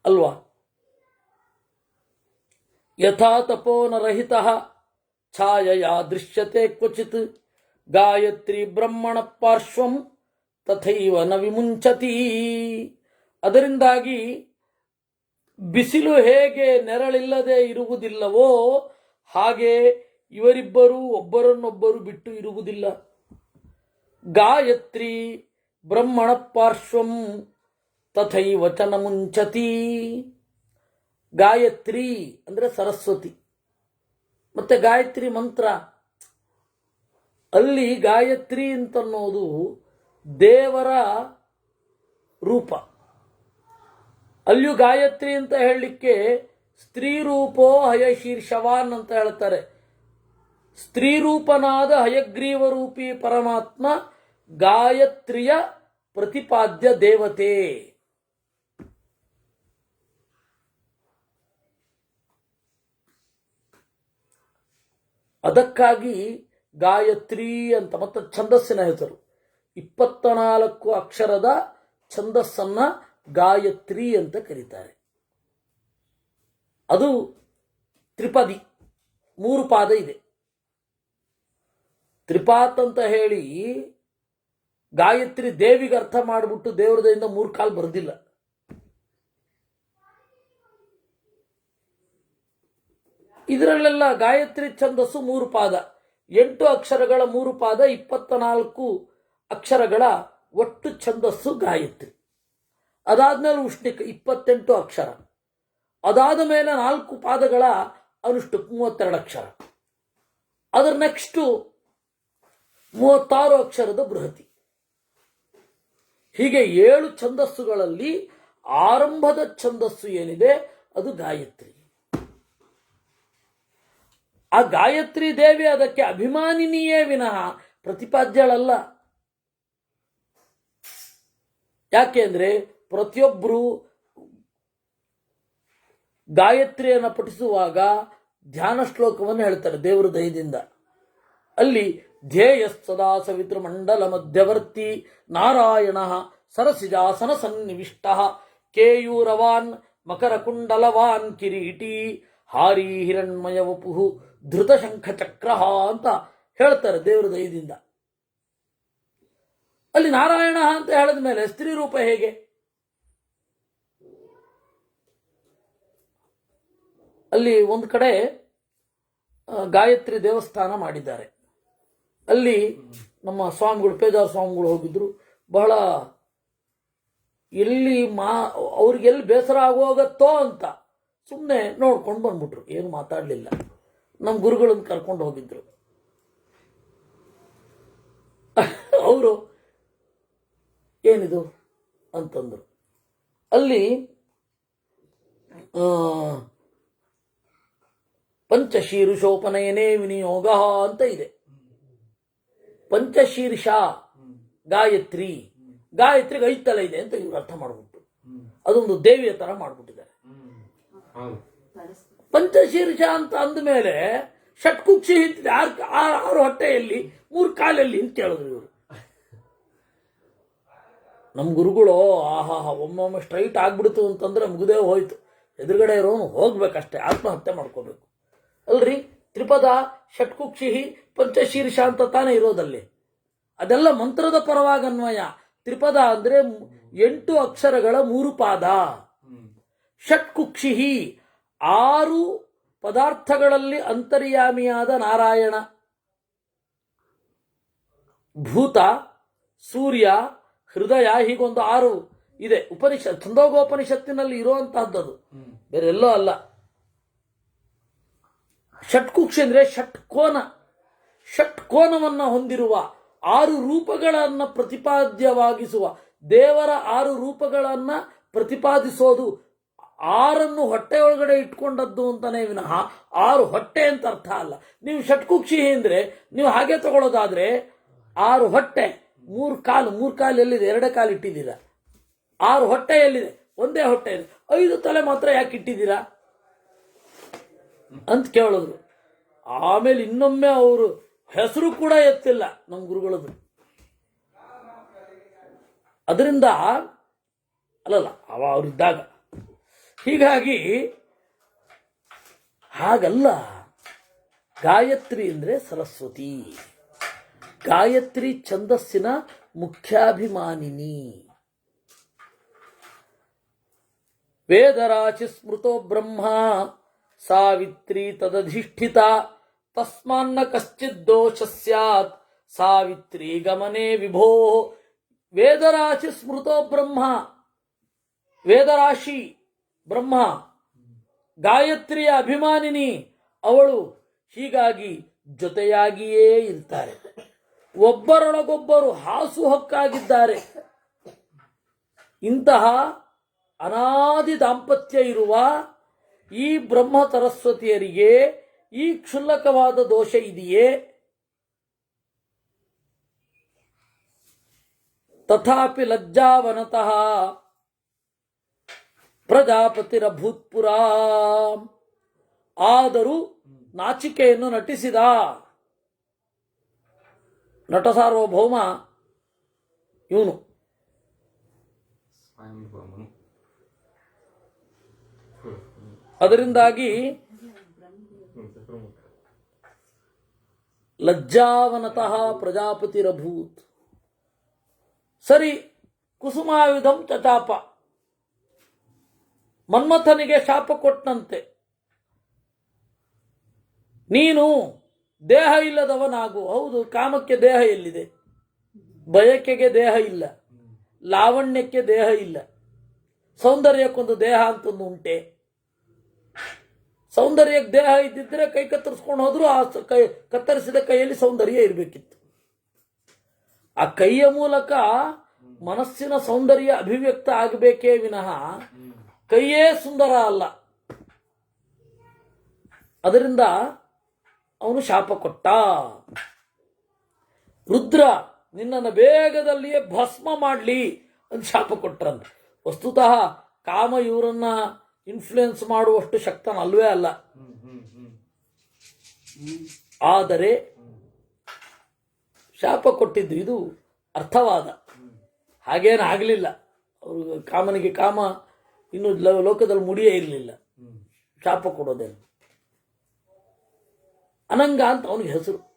[SPEAKER 1] ಅಲ್ವಾ? ಯಥಾ ತಪೋನರಹಿತಃ ಛಾಯಯಾ ದೃಶ್ಯತೆ ಕ್ವಚಿತ್ ಗಾಯತ್ರಿ ಬ್ರಹ್ಮಣ ಪಾರ್ಶ್ವಂ ತಥೈವ ನ ವಿಮುಂಚತಿ. ಅದರಿಂದಾಗಿ ಬಿಸಿಲು ಹೇಗೆ ನೆರಳಿಲ್ಲದೆ ಇರುವುದಿಲ್ಲವೋ ಹಾಗೆ ಇವರಿಬ್ಬರೂ ಒಬ್ಬರನ್ನೊಬ್ಬರು ಬಿಟ್ಟು ಇರುವುದಿಲ್ಲ. ಗಾಯತ್ರಿ ಬ್ರಹ್ಮಣ ಪಾರ್ಶ್ವಂ ತಥೈವ ಚ ನ ಮುಂಚತಿ. ಗಾಯತ್ರಿ ಅಂದರೆ ಸರಸ್ವತಿ, ಮತ್ತೆ ಗಾಯತ್ರಿ ಮಂತ್ರ. ಅಲ್ಲಿ ಗಾಯತ್ರಿ ಅಂತನ್ನೋದು ದೇವರ ರೂಪ. ಅಲ್ಲಿಯೂ ಗಾಯತ್ರಿ ಅಂತ ಹೇಳಲಿಕ್ಕೆ ಸ್ತ್ರೀ ರೂಪೋ ಹಯಶೀರ್ಷವಾನ್ ಅಂತ ಹೇಳ್ತಾರೆ. ಸ್ತ್ರೀ ರೂಪನಾದ ಹಯಗ್ರೀವ ರೂಪಿ ಪರಮಾತ್ಮ ಗಾಯತ್ರಿಯ ಪ್ರತಿಪಾದ್ಯ ದೇವತೆ. ಅದಕ್ಕಾಗಿ ಗಾಯತ್ರಿ ಅಂತ ಮತ್ತೆ ಛಂದಸ್ಸಿನ ಹೆಸರು. 24 ಅಕ್ಷರದ ಛಂದಸ್ಸನ್ನ ಗಾಯತ್ರಿ ಅಂತ ಕರೀತಾರೆ. ಅದು ತ್ರಿಪದಿ, 3 ಪಾದ ಇದೆ. ತ್ರಿಪಾತ್ ಅಂತ ಹೇಳಿ ಗಾಯತ್ರಿ ದೇವಿಗೆ ಅರ್ಥ ಮಾಡಿಬಿಟ್ಟು ದೇವರದಿಂದ 3 ಕಾಲು ಬರೆದಿಲ್ಲ. ಇದರಲ್ಲೆಲ್ಲ ಗಾಯತ್ರಿ ಛಂದಸ್ಸು 3 ಪಾದ, 8 ಅಕ್ಷರಗಳ 3 ಪಾದ, 24 ಅಕ್ಷರಗಳ ಒಟ್ಟು ಛಂದಸ್ಸು ಗಾಯತ್ರಿ. ಅದಾದ್ಮೇಲೆ ಉಷ್ಣಿಕ 28 ಅಕ್ಷರ. ಅದಾದ ಮೇಲೆ 4 ಪಾದಗಳ ಅನುಷ್ಠುಪ್ 32 ಅಕ್ಷರ. ಅದರ ನೆಕ್ಸ್ಟು 36 ಅಕ್ಷರದ ಬೃಹತಿ. ಹೀಗೆ 7 ಛಂದಸ್ಸುಗಳಲ್ಲಿ ಆರಂಭದ ಛಂದಸ್ಸು ಏನಿದೆ ಅದು ಗಾಯತ್ರಿ. ಆ ಗಾಯತ್ರಿ ದೇವಿ ಅದಕ್ಕೆ ಅಭಿಮಾನಿನಿಯೇ ವಿನಃ ಪ್ರತಿಪಾದ್ಯಳಲ್ಲ. ಯಾಕೆಂದ್ರೆ ಪ್ರತಿಯೊಬ್ಬರು ಗಾಯತ್ರಿಯನ್ನು ಪಠಿಸುವಾಗ ಧ್ಯಾನ ಶ್ಲೋಕವನ್ನು ಹೇಳ್ತಾರೆ ದೇವರ ದಯದಿಂದ. ಅಲ್ಲಿ ಧ್ಯೇಯ ಸದಾ ಸವಿತೃ ಮಂಡಲ ಮಧ್ಯವರ್ತಿ ನಾರಾಯಣ ಸರಸಿಜಾಸನ ಸನ್ನಿವಿಷ್ಟ ಕೇಯೂರವಾನ್ ಮಕರ ಕುಂಡಲವಾನ್ ಕಿರೀಟಿ ಹಾರಿ ಹಿರಣ್ಮಯ ವಪುಹು ಧೃತ ಶಂಖ ಚಕ್ರ ಅಂತ ಹೇಳ್ತಾರೆ ದೇವರ ದಯದಿಂದ. ಅಲ್ಲಿ ನಾರಾಯಣ ಅಂತ ಹೇಳಿದ ಮೇಲೆ ಸ್ತ್ರೀ ರೂಪ ಹೇಗೆ? ಅಲ್ಲಿ ಒಂದು ಕಡೆ ಗಾಯತ್ರಿ ದೇವಸ್ಥಾನ ಮಾಡಿದ್ದಾರೆ. ಅಲ್ಲಿ ನಮ್ಮ ಸ್ವಾಮಿಗಳು, ಪೇಜಾರ ಸ್ವಾಮಿಗಳು ಹೋಗಿದ್ರು. ಬಹಳ ಎಲ್ಲಿ ಅವ್ರಿಗೆಲ್ಲಿ ಬೇಸರ ಆಗೋಗತ್ತೋ ಅಂತ ಸುಮ್ಮನೆ ನೋಡ್ಕೊಂಡು ಬಂದ್ಬಿಟ್ರು, ಏನು ಮಾತಾಡಲಿಲ್ಲ. ನಮ್ಮ ಗುರುಗಳನ್ನು ಕರ್ಕೊಂಡು ಹೋಗಿದ್ರು. ಅವರು ಏನಿದು ಅಂತಂದ್ರು. ಅಲ್ಲಿ ಪಂಚಶೀರ್ಷೋಪನಯನೇ ವಿನಿಯೋಗ ಅಂತ ಇದೆ. ಪಂಚಶೀರ್ಷ ಗಾಯತ್ರಿ, ಗಾಯತ್ರಿಗೆ 5 ತಲೆ ಇದೆ ಅಂತ ಇವ್ರು ಅರ್ಥ ಮಾಡ್ಬಿಟ್ಟು ಅದೊಂದು ದೇವಿಯ ತರ ಮಾಡ್ಬಿಟ್ಟಿದ್ದಾರೆ. ಪಂಚಶೀರ್ಷ ಅಂತ ಅಂದಮೇಲೆ ಷಟ್ಕುಕ್ಷಿ ಹಿಂತಿದೆ, 6 ಹೊಟ್ಟೆಯಲ್ಲಿ 3 ಕಾಲಲ್ಲಿ ಅಂತ ಹೇಳಿದ್ರು ಇವರು. ನಮ್ಮ ಗುರುಗಳು ಒಮ್ಮೊಮ್ಮೆ ಸ್ಟ್ರೈಟ್ ಆಗ್ಬಿಡ್ತು ಅಂತಂದ್ರೆ ಮುಗಿದೇ ಹೋಯ್ತು. ಎದುರುಗಡೆ ಇರೋನು ಹೋಗ್ಬೇಕಷ್ಟೇ, ಆತ್ಮಹತ್ಯೆ ಮಾಡ್ಕೋಬೇಕು ಅಲ್ರಿ. ತ್ರಿಪದ, ಷಟ್ಕುಕ್ಷಿ, ಪಂಚಶೀರ್ಷ ಅಂತ ತಾನೇ ಇರೋದಲ್ಲಿ. ಅದೆಲ್ಲ ಮಂತ್ರದ ಪರವಾಗಿ ಅನ್ವಯ. ತ್ರಿಪದ ಅಂದ್ರೆ 8 ಅಕ್ಷರಗಳ 3 ಪಾದ. ಷಟ್ಕುಕ್ಷಿ 6 ಪದಾರ್ಥಗಳಲ್ಲಿ ಅಂತರ್ಯಾಮಿಯಾದ ನಾರಾಯಣ. ಭೂತ, ಸೂರ್ಯ, ಹೃದಯ, ಹೀಗೊಂದು 6 ಇದೆ. ಉಪನಿಷತ್, ಛಂದೋಗೋಪನಿಷತ್ತಿನಲ್ಲಿ ಇರುವಂತಹದ್ದು, ಬೇರೆಲ್ಲೋ ಅಲ್ಲ. ಷಟ್ಕುಕ್ಷಿ ಅಂದ್ರೆ ಷಟ್ಕೋನ, ಷಟ್ಕೋನವನ್ನು ಹೊಂದಿರುವ 6 ರೂಪಗಳನ್ನು ಪ್ರತಿಪಾದ್ಯವಾಗಿಸುವ ದೇವರ 6 ರೂಪಗಳನ್ನು ಪ್ರತಿಪಾದಿಸೋದು. 6 ಹೊಟ್ಟೆಯೊಳಗಡೆ ಇಟ್ಕೊಂಡದ್ದು ಅಂತಾನೆ ವಿನಃ 6 ಹೊಟ್ಟೆ ಅಂತ ಅರ್ಥ ಅಲ್ಲ. ನೀವು ಷಟ್ಕುಕ್ಷಿ ಅಂದ್ರೆ ನೀವು ಹಾಗೆ ತಗೊಳ್ಳೋದಾದ್ರೆ 6 ಹೊಟ್ಟೆ, 3 ಕಾಲು. 3 ಕಾಲು ಎಲ್ಲಿದೆ? 2 ಕಾಲು ಇಟ್ಟಿದ್ದೀರಾ. 6 ಹೊಟ್ಟೆ ಎಲ್ಲಿದೆ? ಒಂದೇ ಹೊಟ್ಟೆ ಇದೆ. 5 ತಲೆ ಮಾತ್ರ ಯಾಕೆ ಇಟ್ಟಿದ್ದೀರಾ ಅಂತ ಕೇಳಿದ್ರು. ಆಮೇಲೆ ಇನ್ನೊಮ್ಮೆ ಅವರು ಹೆಸರು ಕೂಡ ಎತ್ತಿಲ್ಲ ನಮ್ಮ ಗುರುಗಳದ್ದು. ಅದರಿಂದ ಅಲ್ಲಲ್ಲ ಅವರಿದ್ದಾಗ. ಹೀಗಾಗಿ ಹಾಗಲ್ಲ. ಗಾಯತ್ರಿ ಅಂದ್ರೆ ಸರಸ್ವತಿ. ಗಾಯತ್ರಿ ಛಂದಸ್ಸಿನ ಮುಖ್ಯಾಭಿಮಾನಿನಿ. ವೇದರಾಶಿ ಸ್ಮೃತೋ ಬ್ರಹ್ಮ ಸಾವಿತ್ರಿ ತದಧಿಷ್ಠಿತ ತಸ್ಮಾನ್ನ ಕಶ್ಚಿತ್ ದೋಷ ಸ್ಯಾತ್ ಸಾವಿತ್ರಿ ಗಮನೆ ವಿಭೋ. ವೇದರಾಶಿ ಸ್ಮೃತೋ ಬ್ರಹ್ಮ, ವೇದರಾಶಿ ಬ್ರಹ್ಮ, ಗಾಯತ್ರಿಯ ಅಭಿಮಾನಿನಿ ಅವಳು. ಹೀಗಾಗಿ ಜೊತೆಯಾಗಿಯೇ ಇರ್ತಾರೆ, ಒಬ್ಬರೊಳಗೊಬ್ಬರು ಹಾಸುಹೊಕ್ಕಾಗಿದ್ದಾರೆ. ಇಂತಹ ಅನಾದಿ ದಾಂಪತ್ಯ ಇರುವ ಈ ಬ್ರಹ್ಮ ಸರಸ್ವತಿಯರಿಗೆ ಈ ಕ್ಷುಲ್ಲಕವಾದ ದೋಷ ಇದೆಯೇ? ತಥಾಪಿ ಲಜ್ಜಾವನತಃ ಪ್ರಜಾಪತಿರಭೂತ್ಪುರ. ಆದರೂ ನಾಚಿಕೆಯನ್ನು ನಟಿಸಿದ ನಟ ಸಾರ್ವಭೌಮ ಇವನು. ಅದರಿಂದಾಗಿ ಲಜ್ಜಾವನತಃ ಪ್ರಜಾಪತಿರಭೂತ್. ಸರಿ, ಕುಸುಮಾಯುಧಂ ಚಚಾಪ, ಮನ್ಮಥನಿಗೆ ಶಾಪ ಕೊಟ್ಟಂತೆ. ನೀನು ದೇಹ ಇಲ್ಲದವನಾಗು. ಹೌದು, ಕಾಮಕ್ಕೆ ದೇಹ ಎಲ್ಲಿದೆ? ಬಯಕೆಗೆ ದೇಹ ಇಲ್ಲ, ಲಾವಣ್ಯಕ್ಕೆ ದೇಹ ಇಲ್ಲ, ಸೌಂದರ್ಯಕ್ಕೊಂದು ದೇಹ ಅಂತಂದು ಉಂಟೆ? ಸೌಂದರ್ಯಕ್ಕೆ ದೇಹ ಇದ್ದಿದ್ರೆ ಕೈ ಕತ್ತರಿಸ್ಕೊಂಡು ಹೋದ್ರು ಆ ಕತ್ತರಿಸಿದ ಕೈಯಲ್ಲಿ ಸೌಂದರ್ಯ ಇರಬೇಕಿತ್ತು. ಆ ಕೈಯ ಮೂಲಕ ಮನಸ್ಸಿನ ಸೌಂದರ್ಯ ಅಭಿವ್ಯಕ್ತ ಆಗಬೇಕೇ ವಿನಃ ಕೈಯೇ ಸುಂದರ ಅಲ್ಲ. ಅದರಿಂದ ಅವನು ಶಾಪ ಕೊಟ್ಟ. ರುದ್ರ ನಿನ್ನನ್ನು ಬೇಗದಲ್ಲಿಯೇ ಭಸ್ಮ ಮಾಡಲಿ ಅಂತ ಶಾಪ ಕೊಟ್ರಂತ. ವಸ್ತುತಃ ಕಾಮ ಇವರನ್ನ ಇನ್ಫ್ಲುಯೆನ್ಸ್ ಮಾಡುವಷ್ಟು ಶಕ್ತನಲ್ವೇ ಅಲ್ಲ. ಆದರೆ ಶಾಪ ಕೊಟ್ಟಿದ್ದು ಇದು ಅರ್ಥವಾದ. ಹಾಗೇನು ಆಗಲಿಲ್ಲ. ಅವರು ಕಾಮನಿಗೆ ಕಾಮ ಇನ್ನು ಲೋಕದಲ್ಲಿ ಮುಡಿಯೇ ಇರಲಿಲ್ಲ. ಶಾಪ ಕೊಡೋದೇನು. ಅನಂಗ ಅಂತ ಅವನಿಗೆ ಹೆಸರು.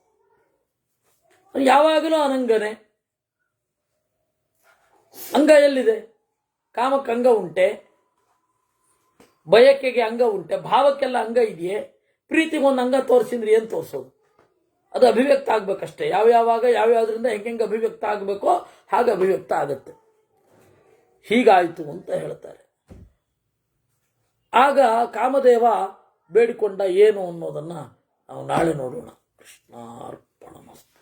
[SPEAKER 1] ಯಾವಾಗಲೂ ಅನಂಗನೇ. ಅಂಗ ಎಲ್ಲಿದೆ? ಕಾಮಕ್ಕೆ ಅಂಗ ಉಂಟೆ, ಬಯಕೆಗೆ ಅಂಗ ಉಂಟೆ, ಭಾವಕ್ಕೆಲ್ಲ ಅಂಗ ಇದೆಯೇ? ಪ್ರೀತಿಗೊಂದು ಅಂಗ ತೋರಿಸಿದ್ರೆ ಏನು ತೋರಿಸೋದು? ಅದು ಅಭಿವ್ಯಕ್ತ ಆಗ್ಬೇಕಷ್ಟೇ. ಯಾವ್ಯಾವಾಗ ಯಾವ್ಯಾವುದರಿಂದ ಹೆಂಗೆ ಅಭಿವ್ಯಕ್ತ ಆಗಬೇಕೋ ಹಾಗೆ ಅಭಿವ್ಯಕ್ತ ಆಗತ್ತೆ. ಹೀಗಾಯಿತು ಅಂತ ಹೇಳ್ತಾರೆ. ಆಗ ಕಾಮದೇವ ಬೇಡಿಕೊಂಡ ಏನು ಅನ್ನೋದನ್ನ ನಾವು ನಾಳೆ ನೋಡೋಣ. ಕೃಷ್ಣಾರ್ಪಣಮಸ್ತು.